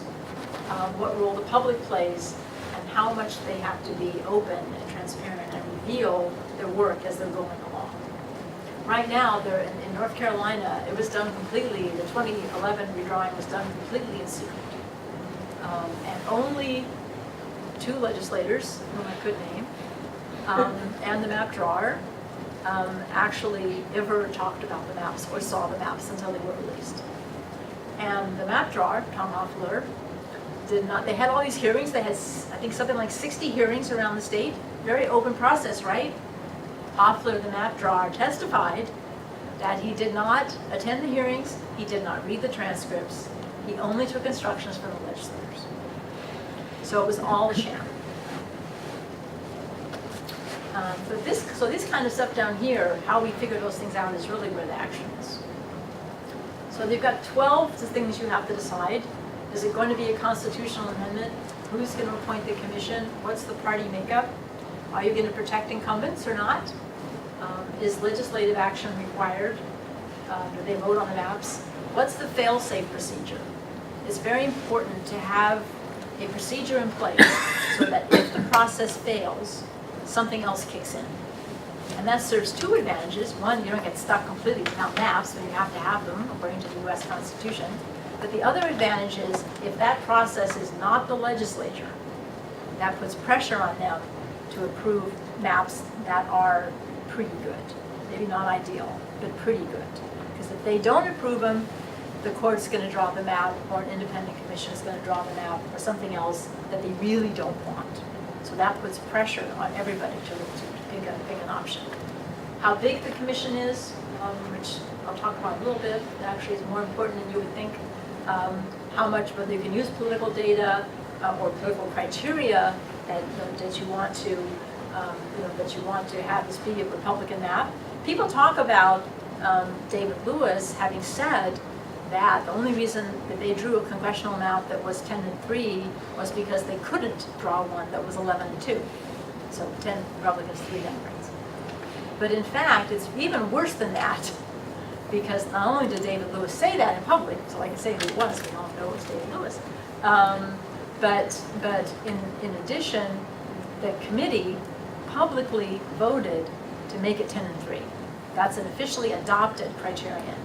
Speaker 3: what role the public plays, and how much they have to be open and transparent and reveal their work as they're going along. Right now, they're in North Carolina, it was done completely, the 2011 redrawing was done completely in secret. And only 2 legislators, whom I could name, and the map drawer, actually ever talked about the maps or saw the maps until they were released. And the map drawer, Tom Hoffler, did not, they had all these hearings, they had, I think, something like 60 hearings around the state, very open process, right? Hoffler, the map drawer, testified that he did not attend the hearings, he did not read the transcripts, he only took instructions from the legislators. So it was all a sham. So this kind of stuff down here, how we figure those things out is really where the action is. So they've got 12 things you have to decide. Is it going to be a constitutional amendment? Who's going to appoint the commission? What's the party makeup? Are you going to protect incumbents or not? Is legislative action required? Do they vote on the maps? What's the fail-safe procedure? It's very important to have a procedure in place so that if the process fails, something else kicks in. And that serves 2 advantages. One, you don't get stuck completely without maps, but you have to have them according to the US Constitution. But the other advantage is if that process is not the legislature, that puts pressure on them to approve maps that are pretty good. Maybe not ideal, but pretty good. Because if they don't approve them, the court's going to draw the map, or an independent commission is going to draw the map, or something else that they really don't want. So that puts pressure on everybody to pick an option. How big the commission is, which I'll talk about a little bit, that actually is more important than you would think. How much, whether you can use political data or political criteria that you want to, that you want to have this be a Republican map. People talk about David Lewis having said that the only reason that they drew a congressional map that was 10-3 was because they couldn't draw one that was 11-2. So 10 Republicans, 3 Democrats. But in fact, it's even worse than that. Because not only did David Lewis say that in public, so I can say who it was, we all know it was David Lewis, but in addition, the committee publicly voted to make it 10-3. That's an officially adopted criterion.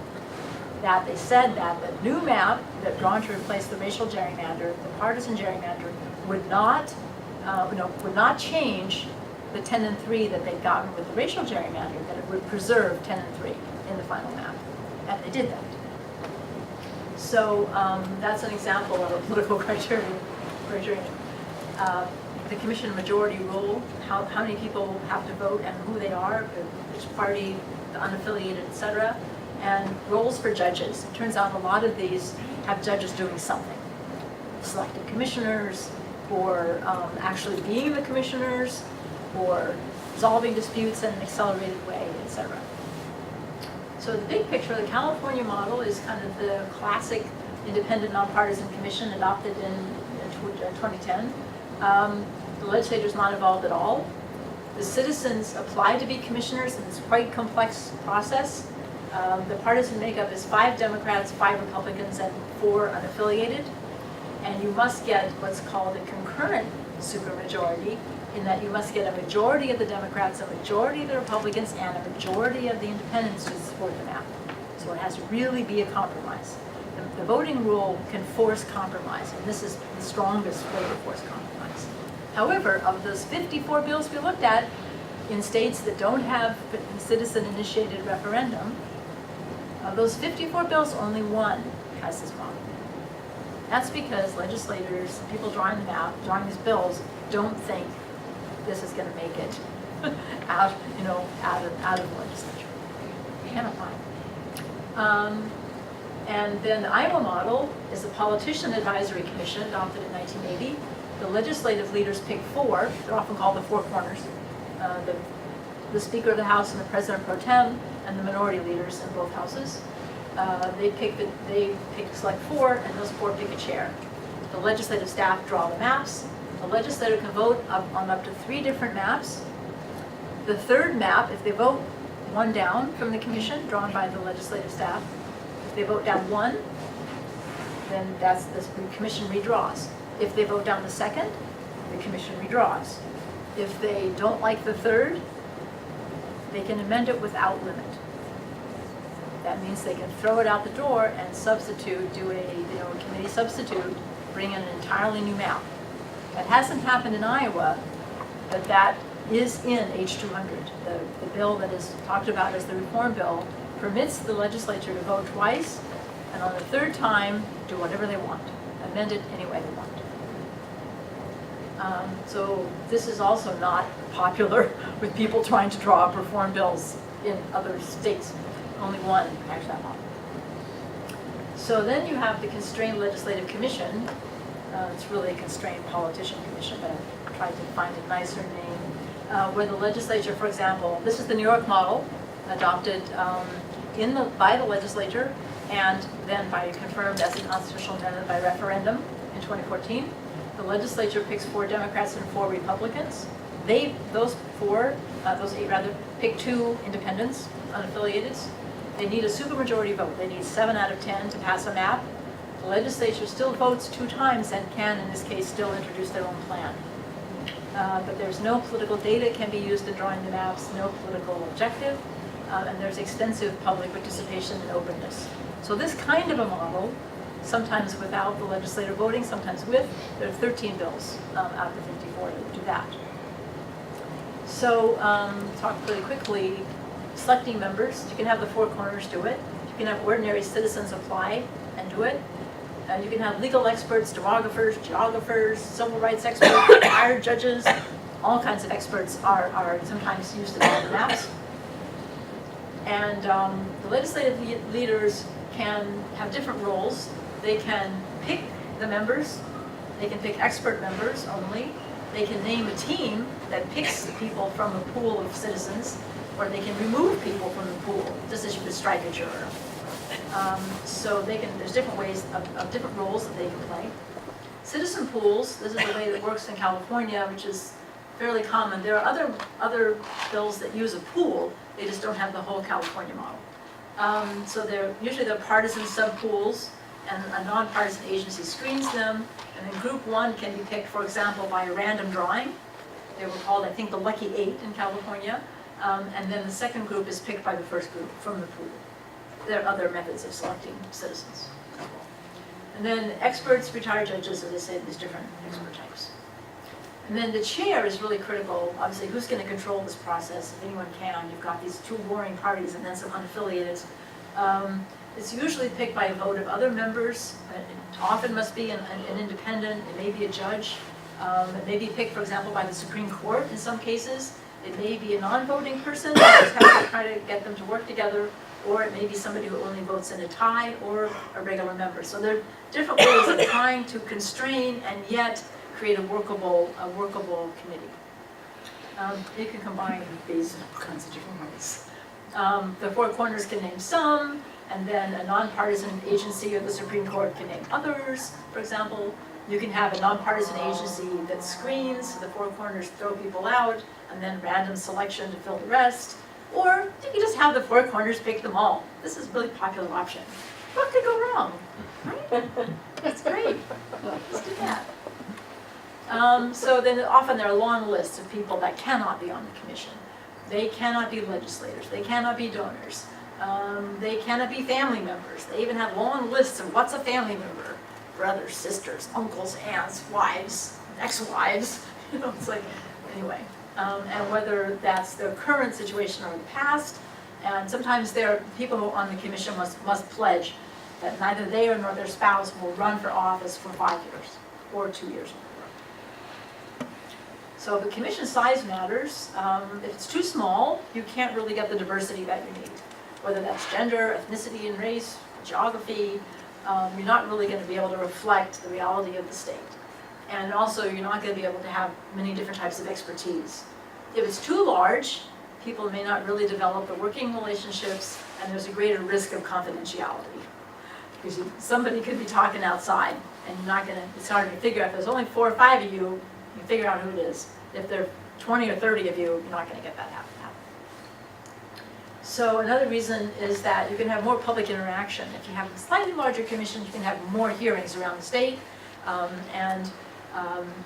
Speaker 3: That they said that the new map that drawn to replace the racial gerrymander, the partisan gerrymander, would not change the 10-3 that they'd gotten with the racial gerrymander, that it would preserve 10-3 in the final map. And they did that. So that's an example of a political criterion. The commission majority rule, how many people have to vote and who they are, which party, the unaffiliated, etc. And roles for judges. It turns out a lot of these have judges doing something. Selecting commissioners, or actually being the commissioners, or resolving disputes in an accelerated way, etc. So the big picture, the California model is kind of the classic independent nonpartisan commission adopted in 2010. The legislature's not involved at all. The citizens apply to be commissioners, and it's quite a complex process. The partisan makeup is 5 Democrats, 5 Republicans, and 4 unaffiliated. And you must get what's called a concurrent supermajority, in that you must get a majority of the Democrats, a majority of the Republicans, and a majority of the independents to support the map. So it has to really be a compromise. The voting rule can force compromise, and this is the strongest way to force compromise. However, of those 54 bills we looked at in states that don't have citizen-initiated referendum, of those 54 bills, only one has this problem. That's because legislators, people drawing the map, drawing these bills, don't think this is going to make it out of the legislature. You cannot find. And then the Iowa model is the Politician Advisory Commission adopted in 1980. The legislative leaders pick 4. They're often called the 4 corners. The Speaker of the House and the President pro tem, and the minority leaders in both houses. They select 4, and those 4 pick a chair. The legislative staff draw the maps. The legislator can vote on up to 3 different maps. The 3rd map, if they vote 1 down from the commission, drawn by the legislative staff, if they vote down 1, then the commission redraws. If they vote down the 2nd, the commission redraws. If they don't like the 3rd, they can amend it without limit. That means they can throw it out the door and substitute, do a committee substitute, bring in an entirely new map. That hasn't happened in Iowa, but that is in H200. The bill that is talked about as the reform bill permits the legislature to vote twice, and on the 3rd time, do whatever they want, amend it any way they want. So this is also not popular with people trying to draw up reform bills in other states. Only one has that model. So then you have the Constrained Legislative Commission. It's really a Constrained Politician Commission, but I tried to find a nicer name. Where the legislature, for example, this is the New York model, adopted by the legislature, and then confirmed as a constitutional amendment by referendum in 2014. The legislature picks 4 Democrats and 4 Republicans. Those 8 pick 2 independents, unaffiliated. They need a supermajority vote. They need 7 out of 10 to pass a map. The legislature still votes 2 times and can, in this case, still introduce their own plan. But there's no political data can be used in drawing the maps, no political objective, and there's extensive public participation and openness. So this kind of a model, sometimes without the legislator voting, sometimes with, there are 13 bills out of the 54 that do that. So talk really quickly, selecting members, you can have the 4 corners do it. You can have ordinary citizens apply and do it. You can have legal experts, demographers, geographers, civil rights experts, hired judges, all kinds of experts are sometimes used to draw the maps. And the legislative leaders can have different roles. They can pick the members, they can pick expert members only, they can name a team that picks people from a pool of citizens, or they can remove people from the pool, just as you would strike a juror. So there's different ways of different roles that they can play. Citizen pools, this is the way that works in California, which is fairly common. There are other bills that use a pool, they just don't have the whole California model. So usually they're partisan subpools, and a nonpartisan agency screens them, and then group one can be picked, for example, by a random drawing. They were called, I think, the Lucky Eight in California, and then the second group is picked by the first group from the pool. There are other methods of selecting citizens. And then experts, retired judges, as I said, these different expert types. And then the chair is really critical. Obviously, who's going to control this process? If anyone can, you've got these two warring parties and then some unaffiliated. It's usually picked by a vote of other members. It often must be an independent. It may be a judge. It may be picked, for example, by the Supreme Court in some cases. It may be a non-voting person. You just have to try to get them to work together. Or it may be somebody who only votes in a tie, or a regular member. So there are different ways of trying to constrain and yet create a workable committee. You can combine these in all kinds of different ways. The four corners can name some, and then a nonpartisan agency or the Supreme Court can name others. For example, you can have a nonpartisan agency that screens, the four corners throw people out, and then random selection to fill the rest. Or you can just have the four corners pick them all. This is a really popular option. What could go wrong? Right? That's great. Let's do that. So then often there are long lists of people that cannot be on the commission. They cannot be legislators. They cannot be donors. They cannot be family members. They even have long lists of what's a family member. Brothers, sisters, uncles, aunts, wives, ex-wives. You know, it's like, anyway. And whether that's their current situation or the past. And sometimes there are people who on the commission must pledge that neither they nor their spouse will run for office for 5 years or 2 years. So the commission size matters. If it's too small, you can't really get the diversity that you need. Whether that's gender, ethnicity and race, geography, you're not really going to be able to reflect the reality of the state. And also, you're not going to be able to have many different types of expertise. If it's too large, people may not really develop the working relationships, and there's a greater risk of confidentiality. Because somebody could be talking outside, and you're not going to, it's hard to figure out. If there's only 4 or 5 of you, you figure out who it is. If there are 20 or 30 of you, you're not going to get that happen. So another reason is that you can have more public interaction. If you have a slightly larger commission, you can have more hearings around the state,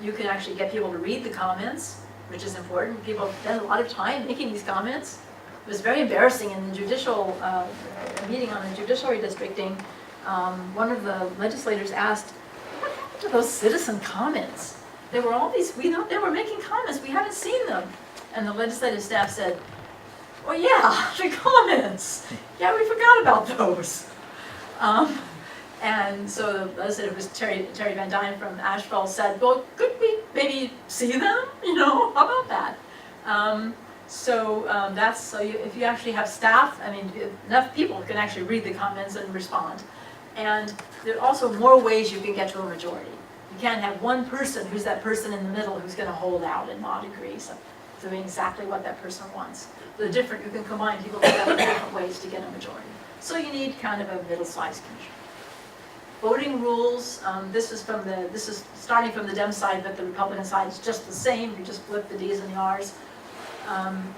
Speaker 3: you can actually get people to read the comments, which is important. People spend a lot of time making these comments. It was very embarrassing in the judicial meeting on the judicial redistricting. One of the legislators asked, "What happened to those citizen comments? There were all these, we thought they were making comments, we haven't seen them." And the legislative staff said, "Well, yeah, the comments. Yeah, we forgot about those." And so the legislator, was Terry Van Dyne from Asheville, said, "Well, could we maybe see them? You know, how about that?" If you actually have staff, I mean, enough people can actually read the comments and respond. And there are also more ways you can get to a majority. You can't have one person who's that person in the middle who's going to hold out and not agree, so doing exactly what that person wants. You can combine people together in different ways to get a majority. So you need kind of a middle-sized commission. Voting rules, this is starting from the Dem side, but the Republican side is just the same. You just flip the Ds and the Rs.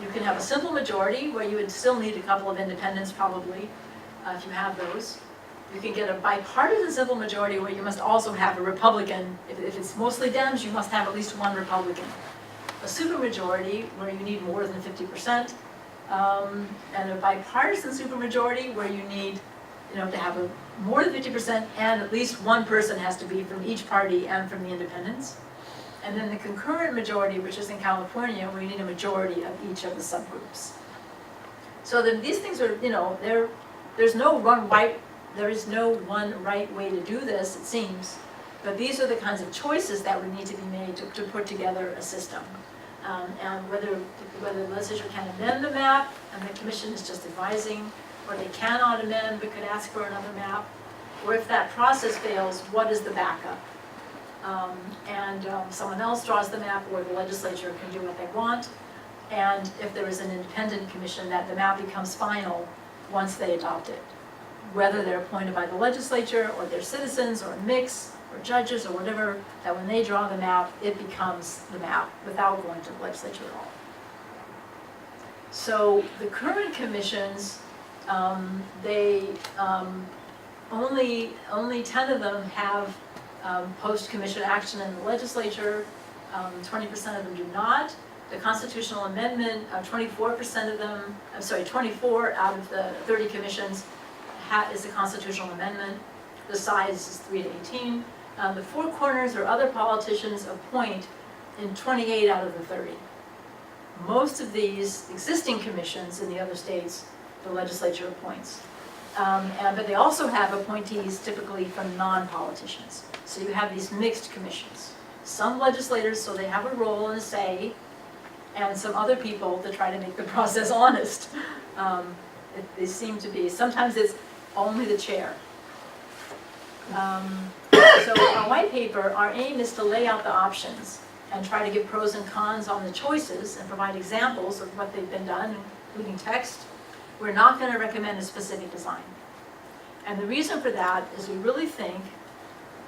Speaker 3: You can have a simple majority where you would still need a couple of independents probably, if you have those. You can get a bipartisan simple majority where you must also have a Republican. If it's mostly Dems, you must have at least one Republican. A supermajority where you need more than 50%, and a bipartisan supermajority where you need, to have more than 50%, and at least one person has to be from each party and from the independents. And then the concurrent majority, which is in California, where you need a majority of each of the subgroups. So then these things are, there is no one right way to do this, it seems. But these are the kinds of choices that would need to be made to put together a system. And whether the legislature can amend the map, and the commission is just advising, or they cannot amend but could ask for another map, or if that process fails, what is the backup? Someone else draws the map, or the legislature can do what they want. And if there is an independent commission, that the map becomes final once they adopt it. Whether they're appointed by the legislature, or they're citizens, or a mix, or judges, or whatever, that when they draw the map, it becomes the map without going to the legislature at all. So the current commissions Only 10 of them have post-commission action in the legislature, 20% of them do not. The constitutional amendment, 24% of them, 24 out of the 30 commissions is a constitutional amendment. The size is 3 to 18. The four corners or other politicians appoint in 28 out of the 30. Most of these existing commissions in the other states, the legislature appoints. But they also have appointees typically from non-politicians. So you have these mixed commissions. Some legislators, so they have a role and a say, and some other people to try to make the process honest. They seem to be, sometimes it's only the chair. So our white paper, our aim is to lay out the options and try to give pros and cons on the choices and provide examples of what they've been done, including text. We're not going to recommend a specific design. And the reason for that is we really think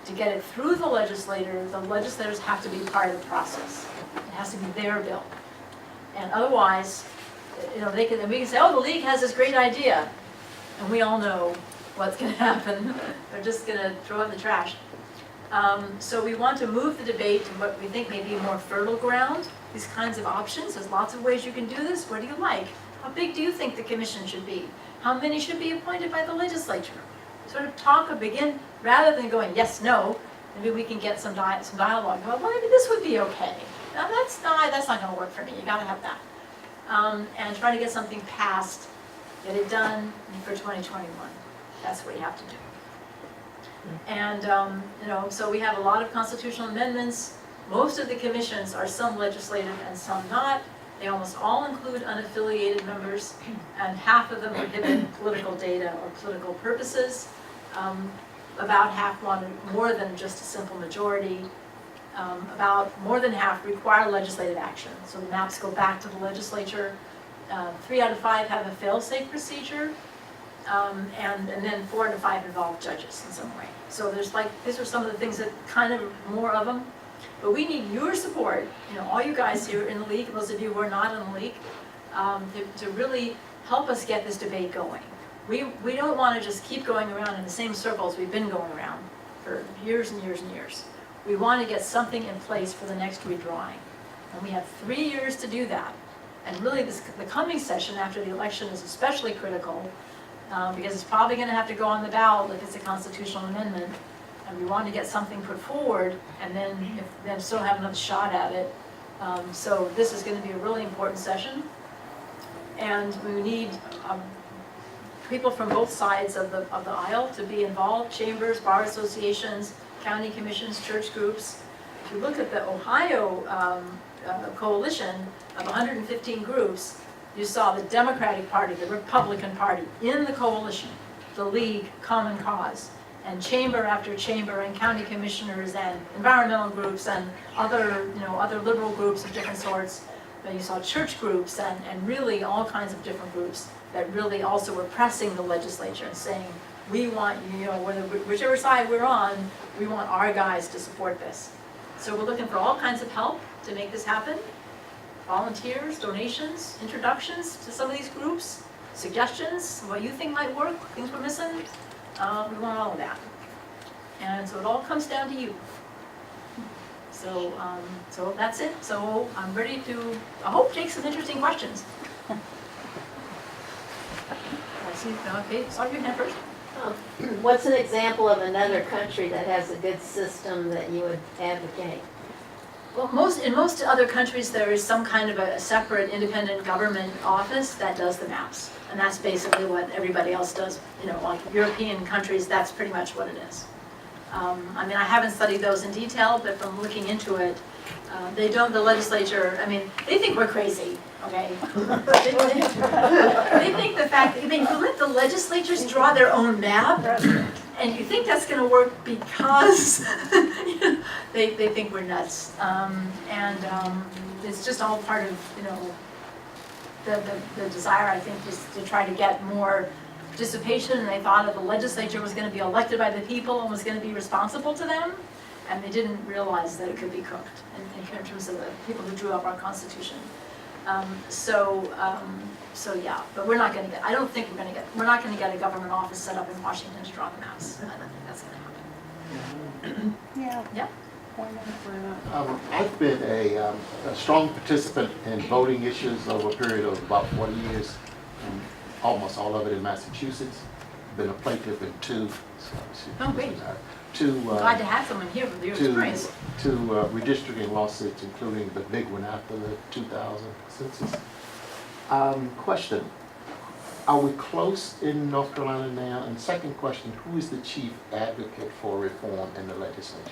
Speaker 3: to get it through the legislators have to be part of the process. It has to be their bill. And otherwise, we can say, oh, the league has this great idea. And we all know what's going to happen. They're just going to throw it in the trash. So we want to move the debate to what we think may be more fertile ground, these kinds of options. There's lots of ways you can do this. What do you like? How big do you think the commission should be? How many should be appointed by the legislature? Sort of begin, rather than going yes, no, maybe we can get some dialogue about, well, maybe this would be okay. Now that's not going to work for me. You got to have that. And try to get something passed, get it done for 2021. That's what you have to do. And, so we have a lot of constitutional amendments. Most of the commissions are some legislative and some not. They almost all include unaffiliated members, and half of them prohibit political data or political purposes. About half wanted more than just a simple majority. About more than half require legislative action. So the maps go back to the legislature. 3 out of 5 have a fail-safe procedure. And then 4 out of 5 involve judges in some way. So these are some of the things that kind of more of them. But we need your support, all you guys here in the league, those of you who are not in the league, to really help us get this debate going. We don't want to just keep going around in the same circles we've been going around for years and years and years. We want to get something in place for the next redrawing. And we have 3 years to do that. And really the coming session after the election is especially critical because it's probably going to have to go on the ballot if it's a constitutional amendment. And we want to get something put forward and then still have another shot at it. So this is going to be a really important session. And we need people from both sides of the aisle to be involved, chambers, bar associations, county commissions, church groups. If you look at the Ohio coalition of 115 groups, you saw the Democratic Party, the Republican Party in the coalition, the League, Common Cause, and chamber after chamber, and county commissioners, and environmental groups, and other liberal groups of different sorts. But you saw church groups and really all kinds of different groups that really also were pressing the legislature and saying, we want, whichever side we're on, we want our guys to support this. So we're looking for all kinds of help to make this happen. Volunteers, donations, introductions to some of these groups, suggestions, what you think might work, things we're missing. We want all of that. And so it all comes down to you. So that's it. So I'm ready to, I hope, take some interesting questions. I see, okay, start your hand first.
Speaker 4: What's an example of another country that has a good system that you would advocate?
Speaker 3: Well, in most other countries, there is some kind of a separate independent government office that does the maps. And that's basically what everybody else does. Like European countries, that's pretty much what it is. I haven't studied those in detail, but from looking into it, the legislature, they think we're crazy, okay? They think the fact that you let the legislatures draw their own map, and you think that's going to work because they think we're nuts. It's just all part of, the desire, I think, is to try to get more participation, and they thought that the legislature was going to be elected by the people and was going to be responsible to them, and they didn't realize that it could be cooked in terms of the people who drew up our Constitution. So yeah, but we're not gonna get, I don't think we're not gonna get a government office set up in Washington to draw the maps. I don't think that's gonna happen. Yeah.
Speaker 5: I've been a strong participant in voting issues over a period of about 40 years, and almost all of it in Massachusetts. Been a plaintiff in two.
Speaker 3: Oh, great.
Speaker 5: Two.
Speaker 3: Glad to have someone here with your experience.
Speaker 5: Two redistricting lawsuits, including the big one after the 2000 census. Question, are we close in North Carolina now? And second question, who is the chief advocate for reform in the legislature?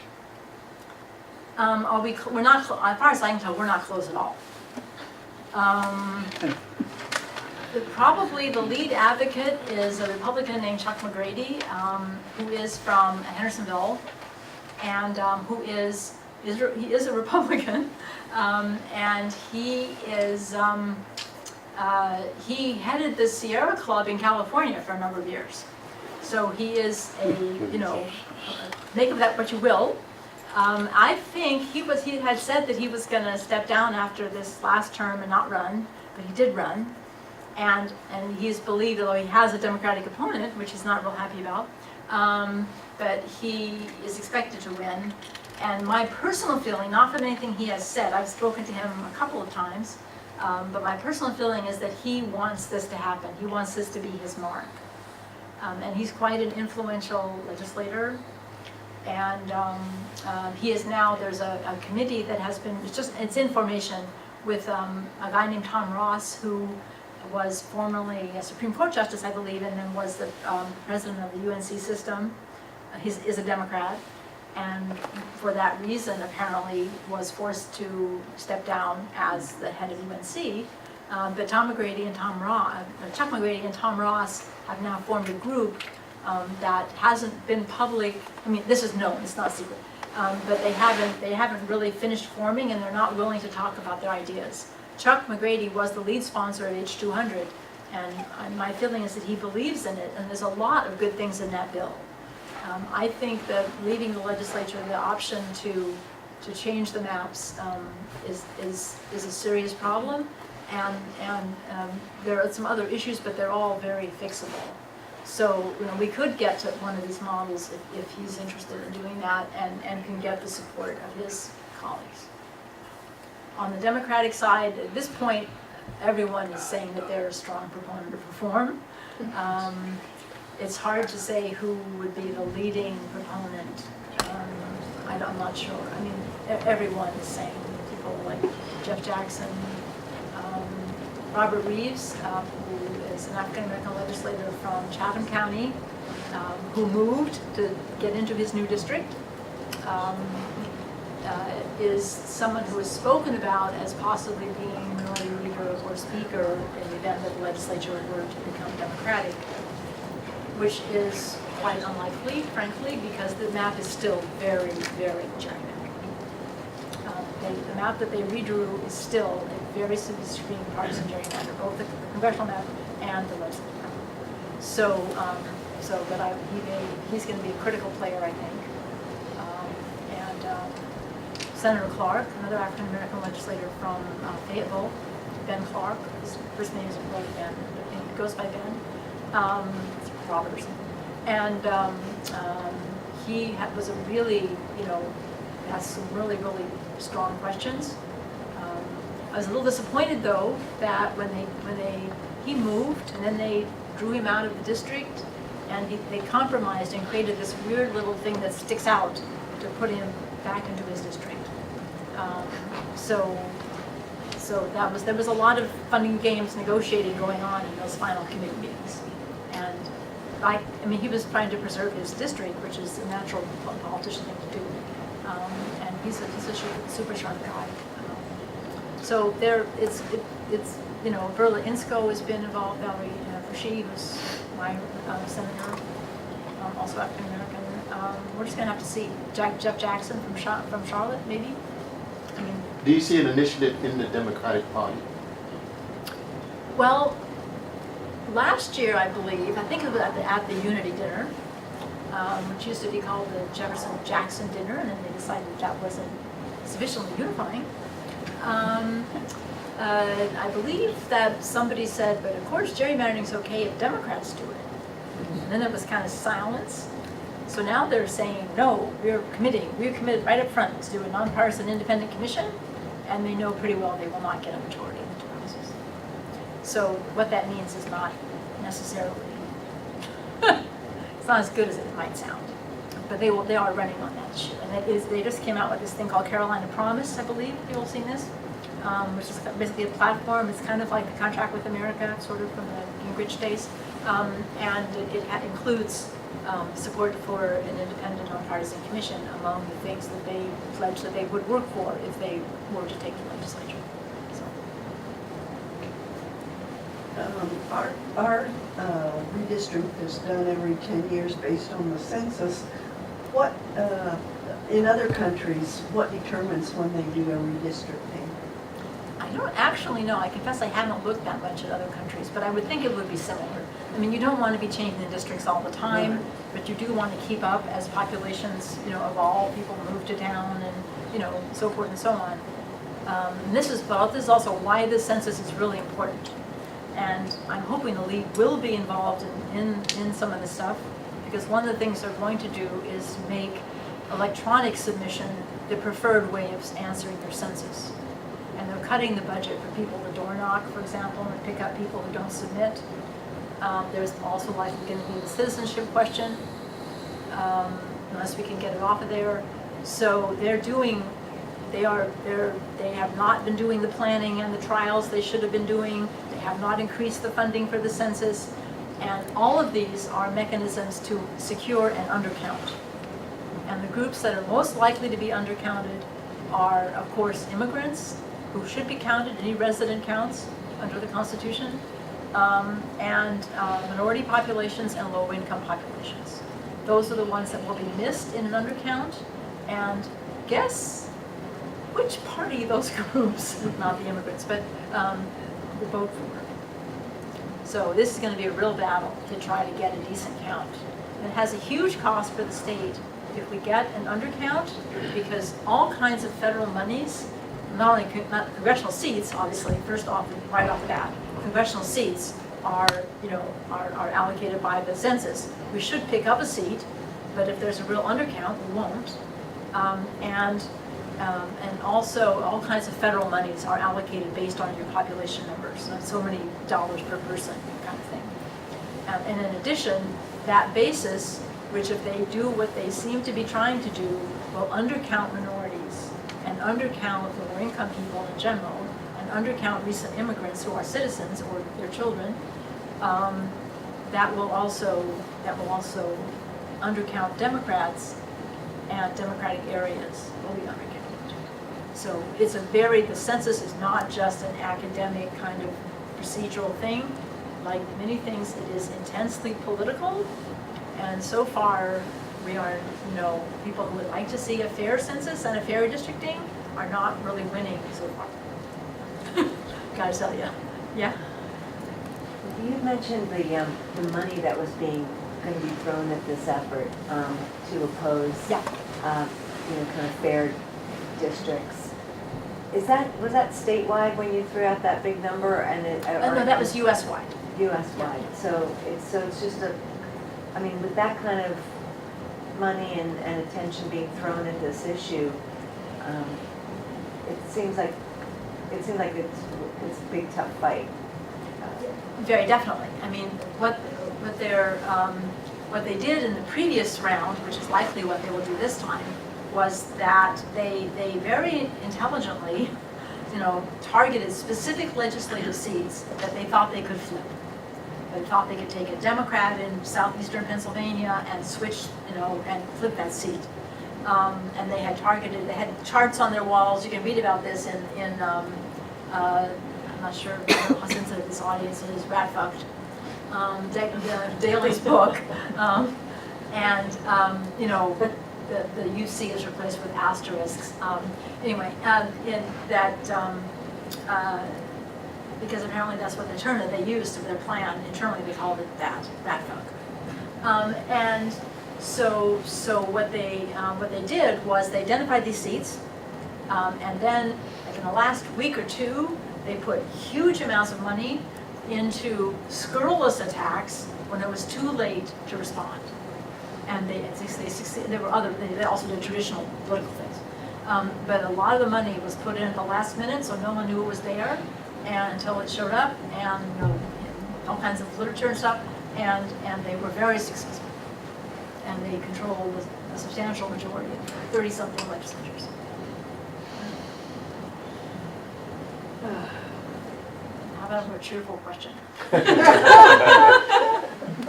Speaker 3: We're not, as far as I can tell, we're not close at all. Probably the lead advocate is a Republican named Chuck McGrady, who is from Hendersonville, and he is a Republican, and he headed the Sierra Club in California for a number of years. So he is make of that what you will. I think he had said that he was going to step down after this last term and not run, but he did run. And he's believed, although he has a Democratic opponent, which he's not real happy about, but he is expected to win. And my personal feeling, not from anything he has said, I've spoken to him a couple of times, but my personal feeling is that he wants this to happen. He wants this to be his mark. And he's quite an influential legislator. And he is now, there's a committee that has been, it's in formation with a guy named Tom Ross, who was formerly a Supreme Court justice, I believe, and then was the president of the UNC system. He is a Democrat, and for that reason, apparently, was forced to step down as the head of UNC. But Chuck McGrady and Tom Ross have now formed a group that hasn't been public. I mean, this is known; it's not secret. But they haven't really finished forming, and they're not willing to talk about their ideas. Chuck McGrady was the lead sponsor of H200, and my feeling is that he believes in it, and there's a lot of good things in that bill. I think that leaving the legislature the option to change the maps is a serious problem, and there are some other issues, but they're all very fixable. So we could get to one of these models if he's interested in doing that, and can get the support of his colleagues. On the Democratic side, at this point, everyone is saying that they're a strong proponent of reform. It's hard to say who would be the leading proponent. I'm not sure. I mean, everyone is saying, people like Jeff Jackson, Robert Reeves, who is an African-American legislator from Chatham County, who moved to get into his new district. Is someone who is spoken about as possibly being minority leader or speaker in the event that the legislature were to become Democratic, which is quite unlikely, frankly, because the map is still very, very gerrymandered. The map that they redrew is still a very extreme partisan gerrymander, both the Congressional Map and the legislative map. But he's going to be a critical player, I think. Senator Clark, another African-American legislator from Fayetteville, Ben Clark, his first name is really Ben, but he goes by Ben, Robert or something. And he was a really, has some really, really strong questions. I was a little disappointed though that when he moved and then they drew him out of the district, and they compromised and created this weird little thing that sticks out to put him back into his district. So there was a lot of funding games negotiating going on in those final committee meetings, and I mean he was trying to preserve his district, which is a natural politician thing to do, and he's a super sharp guy. So it's Verla Insko has been involved. Valerie Frashee, who's my senator, also African American. We're just going to have to see. Jeff Jackson from Charlotte, maybe. I mean,
Speaker 5: Do you see an initiative in the Democratic Party?
Speaker 3: Well, last year, I believe, I think it was at the Unity Dinner, which used to be called the Jefferson-Jackson Dinner, and then they decided that wasn't sufficiently unifying. I believe that somebody said, but of course gerrymandering's okay if Democrats do it. And then there was kind of silence. So now they're saying, no, we're committed right up front to do a nonpartisan independent commission, and they know pretty well they will not get a majority in the two houses. So what that means is not necessarily, it's not as good as it might sound. But they are running on that issue. And they just came out with this thing called Carolina Promise, I believe, you've all seen this, which is basically a platform. It's kind of like the Contract with America, sort of from the Gingrich days. And it includes support for an independent nonpartisan commission among the things that they pledged that they would work for if they were to take the legislature. So.
Speaker 6: Our redistrict is done every 10 years based on the census. What, in other countries, what determines when they do a redistricting?
Speaker 3: I don't actually know. I confess I haven't looked that much at other countries, but I would think it would be similar. I mean, you don't want to be changing the districts all the time, but you do want to keep up as populations, evolve, people move to town, and so forth and so on. And this is also why this census is really important. And I'm hoping the league will be involved in some of this stuff, because one of the things they're going to do is make electronic submission the preferred way of answering their census. And they're cutting the budget for people to door knock, for example, and pick up people who don't submit. There's also likely going to be the citizenship question, unless we can get it off of there. So they have not been doing the planning and the trials they should have been doing. They have not increased the funding for the census. And all of these are mechanisms to secure an undercount. And the groups that are most likely to be undercounted are, of course, immigrants, who should be counted. Any resident counts under the Constitution, and minority populations and low-income populations. Those are the ones that will be missed in an undercount. And guess which party those groups, not the immigrants, but will vote for. So this is going to be a real battle to try to get a decent count. And it has a huge cost for the state if we get an undercount, because all kinds of federal monies, not congressional seats, obviously, right off the bat, congressional seats are allocated by the census. We should pick up a seat, but if there's a real undercount, we won't. And also all kinds of federal monies are allocated based on your population numbers, so many dollars per person kind of thing. And in addition, that basis, which if they do what they seem to be trying to do, will undercount minorities and undercount lower income people in general, and undercount recent immigrants who are citizens or their children. That will also undercount Democrats, and Democratic areas will be undercounted. So it's the census is not just an academic kind of procedural thing. Like many things, it is intensely political. And so far, we are, people who would like to see a fair census and a fair redistricting are not really winning so far. Gotta tell you. Yeah?
Speaker 7: You mentioned the money that was going to be thrown at this effort to oppose, kind of fair districts. Was that statewide when you threw out that big number?
Speaker 3: No, that was U.S.-wide.
Speaker 7: U.S.-wide. So it's just with that kind of money and attention being thrown at this issue, it seems like it's a big tough fight.
Speaker 3: Very definitely. I mean, what they did in the previous round, which is likely what they will do this time, was that they very intelligently, targeted specific legislative seats that they thought they could flip. They thought they could take a Democrat in southeastern Pennsylvania and switch, and flip that seat. And they had charts on their walls. You can read about this in I'm not sure how sensitive this audience is, Ratfucked, Daly's book. The UC is replaced with asterisks. Because apparently that's what they used for their plan. Internally, they called it Ratfuck. And so what they did was they identified these seats, and then like in the last week or two, They put huge amounts of money into scurrilous attacks when it was too late to respond. And they succeeded. There were they also did traditional political things. But a lot of the money was put in at the last minute, so no one knew it was there, and until it showed up, and all kinds of literature and stuff, and they were very successful. And they controlled a substantial majority of 30-something legislatures. How about a more cheerful question?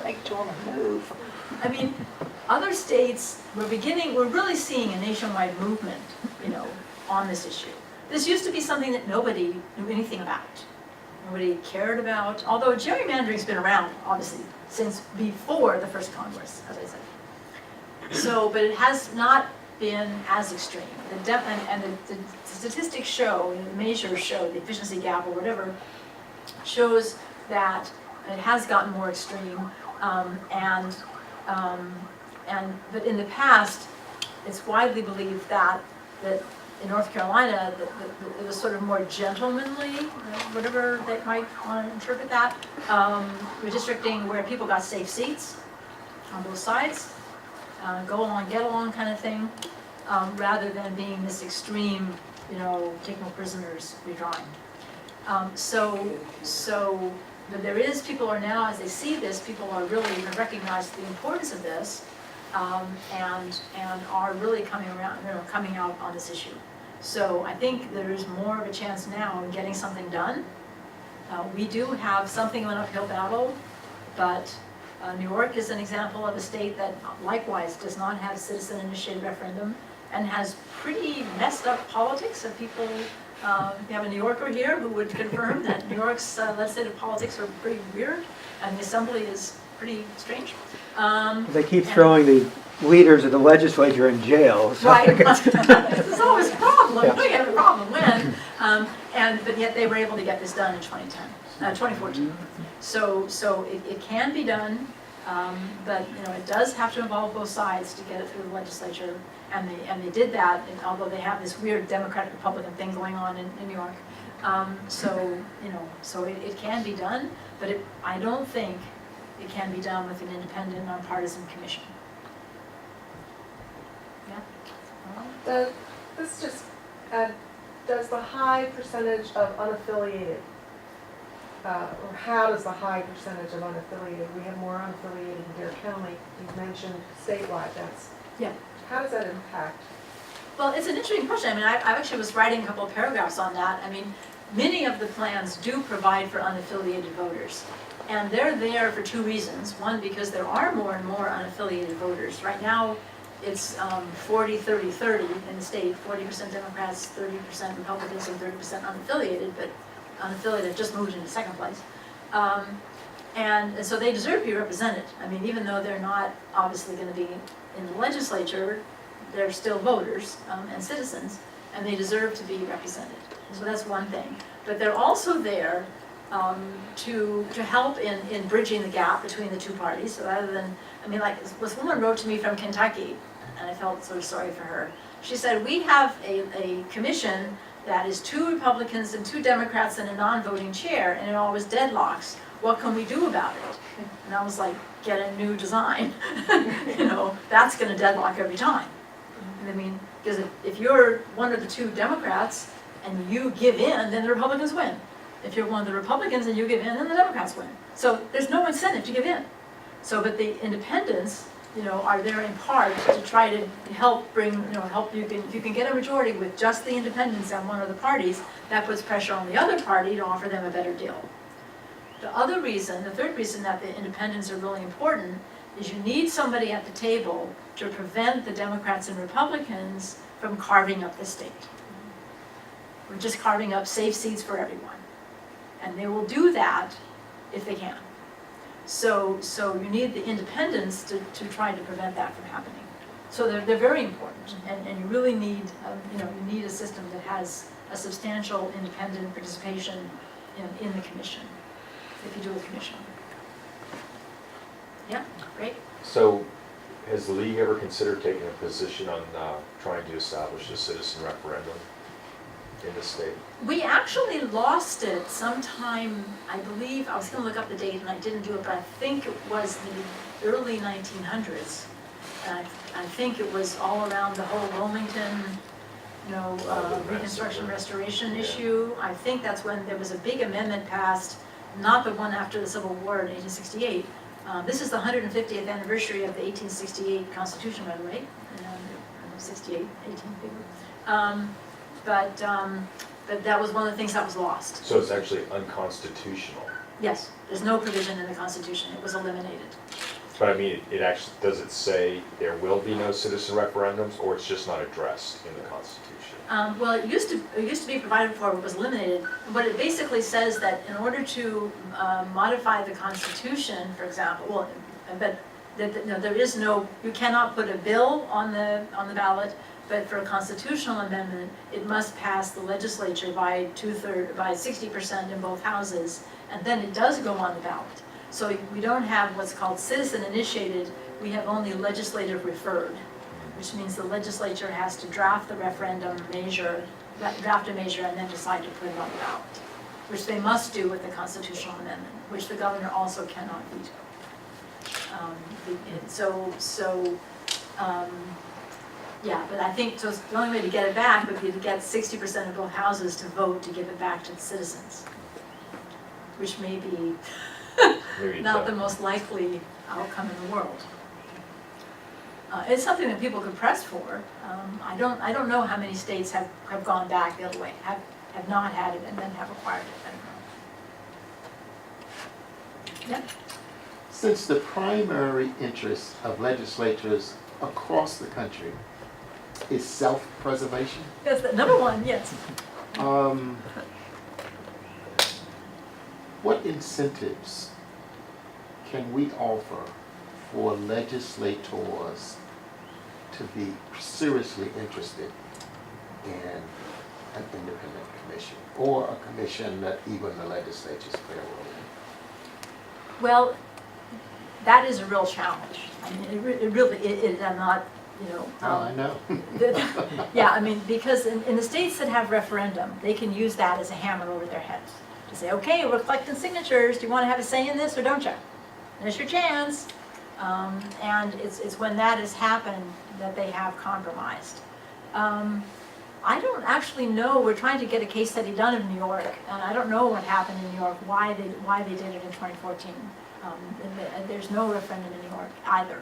Speaker 2: Like to move.
Speaker 3: I mean, other states, we're really seeing a nationwide movement, on this issue. This used to be something that nobody knew anything about. Nobody cared about, although gerrymandering's been around, obviously, since before the first Congress, as I said. So, but it has not been as extreme. The statistics show, the measures show, the efficiency gap or whatever, shows that it has gotten more extreme. But in the past, it's widely believed that in North Carolina, that it was sort of more gentlemanly, whatever they might want to interpret that, redistricting where people got safe seats on both sides, go along, get along kind of thing, rather than being this extreme, taking prisoners, redrawing. But people are now, as they see this, people are really recognize the importance of this, and are really coming out on this issue. So I think there is more of a chance now in getting something done. We do have something of an uphill battle, but New York is an example of a state that likewise does not have citizen-initiated referendum and has pretty messed up politics of people. We have a New Yorker here who would confirm that New York's legislative politics are pretty weird, and the assembly is pretty strange.
Speaker 8: They keep throwing the leaders of the legislature in jail. So
Speaker 3: right, there's always a problem. We have a problem when, but yet they were able to get this done in 2014. So it can be done, but it does have to involve both sides to get it through the legislature. And they did that, although they have this weird Democratic-Republican thing going on in New York. So it can be done, but I don't think it can be done with an independent, nonpartisan commission. Yeah?
Speaker 9: Does the high percentage of unaffiliated, or how does the high percentage of unaffiliated, we have more unaffiliated in Dare County, you mentioned statewide,
Speaker 3: Yeah.
Speaker 9: How does that impact?
Speaker 3: Well, it's an interesting question. I mean, I actually was writing a couple of paragraphs on that. I mean, many of the plans do provide for unaffiliated voters. And they're there for two reasons. One, because there are more and more unaffiliated voters. Right now, it's 40-30-30 in the state, 40% Democrats, 30% Republicans, and 30% unaffiliated, but unaffiliated just moved into second place. And so they deserve to be represented. I mean, even though they're not obviously going to be in the legislature, they're still voters and citizens, and they deserve to be represented. So that's one thing. But they're also there to help in bridging the gap between the two parties. So rather than, I mean, like this woman wrote to me from Kentucky, and I felt sort of sorry for her. She said, we have a commission that is 2 Republicans and 2 Democrats and a non-voting chair, and it always deadlocks. What can we do about it? And I was like, get a new design. That's going to deadlock every time. I mean, because if you're one of the 2 Democrats and you give in, then the Republicans win. If you're one of the Republicans and you give in, then the Democrats win. So there's no incentive to give in. So, but the independents, are there in part to try to help bring, help you if you can get a majority with just the independents on one of the parties, that puts pressure on the other party to offer them a better deal. The other reason, the third reason that the independents are really important is you need somebody at the table to prevent the Democrats and Republicans from carving up the state. We're just carving up safe seats for everyone. And they will do that if they can. So you need the independents to try to prevent that from happening. So they're very important, and you really need, you need a system that has a substantial independent participation in the commission, if you do a commission. Yeah, great.
Speaker 10: So, has the league ever considered taking a position on trying to establish a citizen referendum? in the state?
Speaker 3: We actually lost it sometime, I believe, I was gonna look up the date and I didn't do it, but I think it was the early 1900s. And I think it was all around the whole Wilmington, Reconstruction Restoration issue. I think that's when there was a big amendment passed, not the one after the Civil War in 1868. This is the 150th anniversary of the 1868 Constitution, by the way. 68, 18. But that was one of the things that was lost.
Speaker 10: So it's actually unconstitutional.
Speaker 3: Yes, there's no provision in the Constitution. It was eliminated.
Speaker 10: But I mean, it actually, does it say there will be no citizen referendums, or it's just not addressed in the Constitution?
Speaker 3: Well, it used to be provided for, but was eliminated. But it basically says that in order to modify the Constitution, for example, there is no, you cannot put a bill on the ballot, but for a constitutional amendment, it must pass the legislature by 60% in both houses, and then it does go on the ballot. So we don't have what's called citizen initiated, we have only legislative referred, which means the legislature has to draft the referendum measure, draft a measure, and then decide to put it on the ballot, which they must do with the constitutional amendment, which the governor also cannot veto. Yeah, but I think the only way to get it back would be to get 60% of both houses to vote to give it back to the citizens, which may be not the most likely outcome in the world. It's something that people could press for. I don't know how many states have gone back the other way, have not had it and then have acquired it. I don't know. Yeah.
Speaker 5: Since the primary interest of legislatures across the country is self-preservation,
Speaker 3: Yes, number one, yes.
Speaker 5: what incentives can we offer for legislators to be seriously interested in an independent commission, or a commission that even the legislatures play a role in?
Speaker 3: Well, that is a real challenge. I mean, it really, I'm not,
Speaker 5: I know.
Speaker 3: Yeah, I mean, because in the states that have referendum, they can use that as a hammer over their heads. To say, okay, we're collecting signatures, do you want to have a say in this or don't you? There's your chance. And it's when that has happened that they have compromised. I don't actually know, we're trying to get a case study done in New York, and I don't know what happened in New York, why they did it in 2014. There's no referendum in New York either.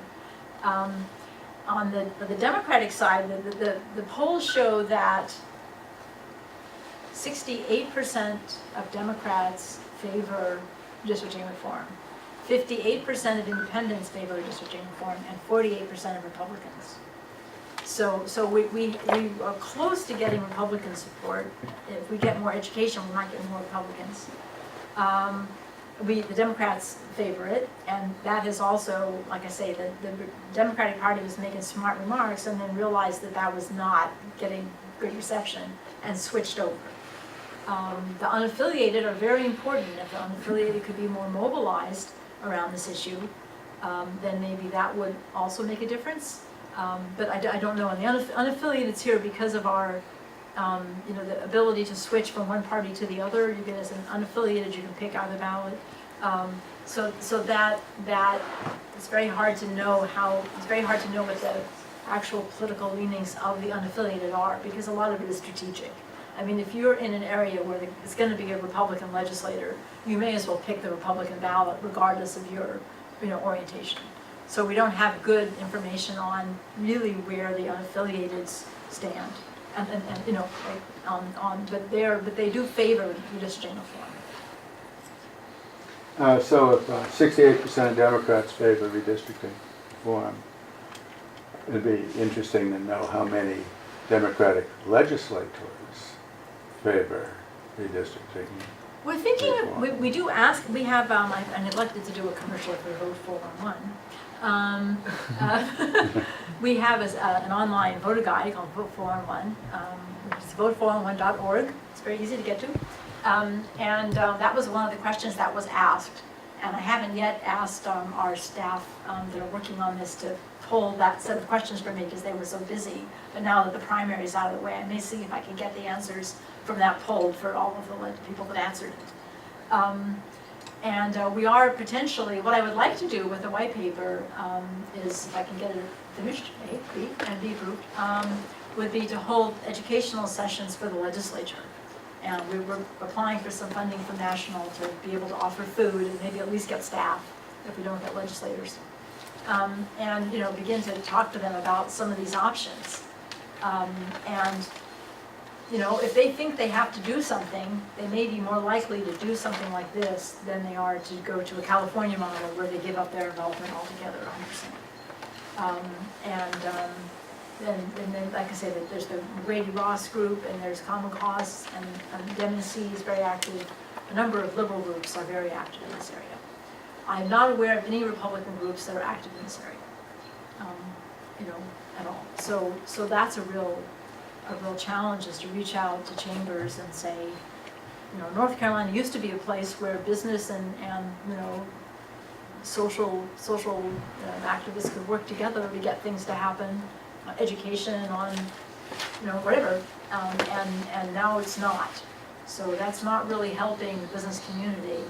Speaker 3: On the Democratic side, the polls show that 68% of Democrats favor redistricting reform, 58% of independents favor redistricting reform, and 48% of Republicans. So we are close to getting Republican support. If we get more education, we might get more Republicans. The Democrats favor it, and that is also, like I say, the Democratic Party was making smart remarks and then realized that that was not getting good reception and switched over. The unaffiliated are very important. If the unaffiliated could be more mobilized around this issue, then maybe that would also make a difference. But I don't know. And the unaffiliated's here because of our the ability to switch from one party to the other. You can, as an unaffiliated, you can pick out the ballot. So that it's very hard to know what the actual political leanings of the unaffiliated are, because a lot of it is strategic. I mean, if you're in an area where it's going to be a Republican legislator, you may as well pick the Republican ballot regardless of your orientation. So we don't have good information on really where the unaffiliateds stand. But they do favor redistricting reform.
Speaker 11: So if 68% of Democrats favor redistricting reform, it'd be interesting to know how many Democratic legislators favor redistricting.
Speaker 3: We're thinking of, we do ask, we have, I neglected to do a commercial for Vote 411. We have an online voter guide called Vote 411, which is vote411.org. It's very easy to get to. That was one of the questions that was asked. And I haven't yet asked our staff that are working on this to pull that set of questions for me because they were so busy. But now that the primary is out of the way, I may see if I can get the answers from that poll for all of the people that answered it. And we are potentially, what I would like to do with the white paper is, if I can get it finished, and be approved, would be to hold educational sessions for the legislature. And we were applying for some funding from national to be able to offer food and maybe at least get staff if we don't get legislators. And, begin to talk to them about some of these options. And, if they think they have to do something, they may be more likely to do something like this than they are to go to a California model where they give up their involvement altogether 100%. And then, like I said, there's the Grady Ross group, and there's Common Cause, and Democracy is very active. A number of liberal groups are very active in this area. I'm not aware of any Republican groups that are active in this area, at all. So that's a real challenge, is to reach out to chambers and say, North Carolina used to be a place where business and social activists could work together to get things to happen, education on, whatever, and now it's not. So that's not really helping the business community.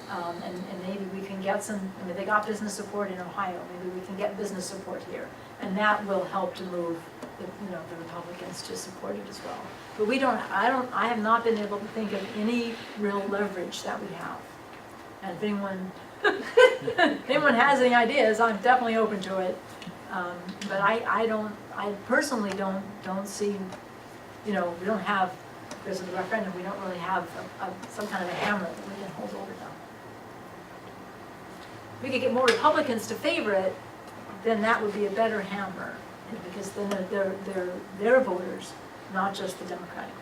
Speaker 3: And maybe we can get some, they got business support in Ohio, maybe we can get business support here. And that will help to move the Republicans to support it as well. But I have not been able to think of any real leverage that we have. And if anyone has any ideas, I'm definitely open to it. But I personally don't see, we don't have, because of the referendum, we don't really have some kind of a hammer that we can hold over them. If we could get more Republicans to favor it, then that would be a better hammer, because then they're their voters, not just the Democratic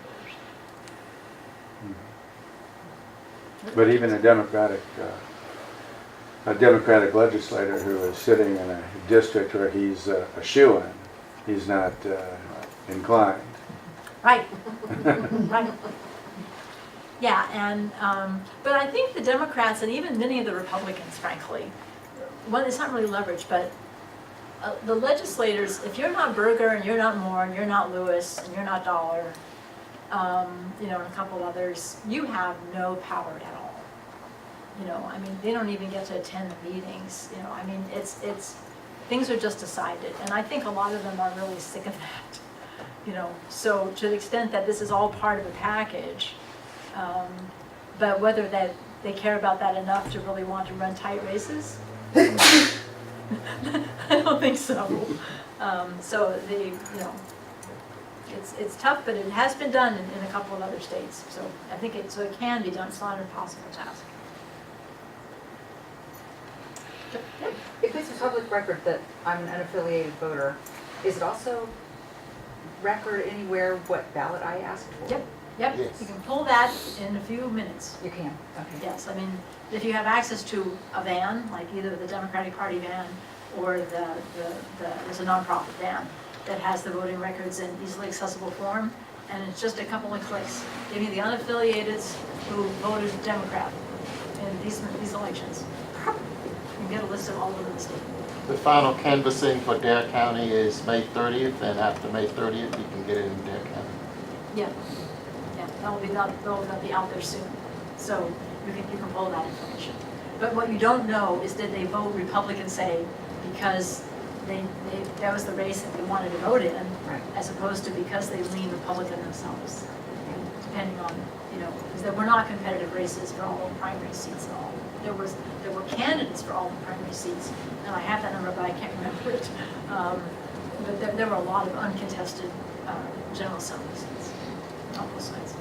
Speaker 3: voters.
Speaker 11: But even a Democratic legislator who is sitting in a district where he's a shoo-in, he's not inclined.
Speaker 3: Right, right. Yeah, and, but I think the Democrats and even many of the Republicans, frankly, it's not really leverage, but the legislators, if you're not Berger and you're not Moore and you're not Lewis and you're not Dollar, and a couple others, you have no power at all. They don't even get to attend the meetings, it's, things are just decided. And I think a lot of them are really sick of that, So to the extent that this is all part of a package, but whether they care about that enough to really want to run tight races, I don't think so. So it's tough, but it has been done in a couple of other states. So I think it can be done. It's not an impossible task.
Speaker 12: If it's a public record that I'm an unaffiliated voter, is it also record anywhere what ballot I asked for?
Speaker 3: Yep.
Speaker 5: Yes.
Speaker 3: You can pull that in a few minutes.
Speaker 12: You can, okay.
Speaker 3: Yes, if you have access to a van, like either the Democratic Party van or there's a nonprofit van that has the voting records in easily accessible form, and it's just a couple of clicks. Give me the unaffiliateds who voted Democrat in these elections. You can get a list of all over the state.
Speaker 5: The final canvassing for Dare County is May 30th, and after May 30th, you can get it in Dare County.
Speaker 3: Yeah, that'll be out there soon. So you can pull that information. But what you don't know is, did they vote Republican, say, because that was the race that they wanted to vote in,
Speaker 12: Right.
Speaker 3: as opposed to because they lean Republican themselves, depending on, because there were not competitive races for all the primary seats at all. There were candidates for all the primary seats, and I have that number, but I can't remember it. But there were a lot of uncontested General Assembly seats on both sides.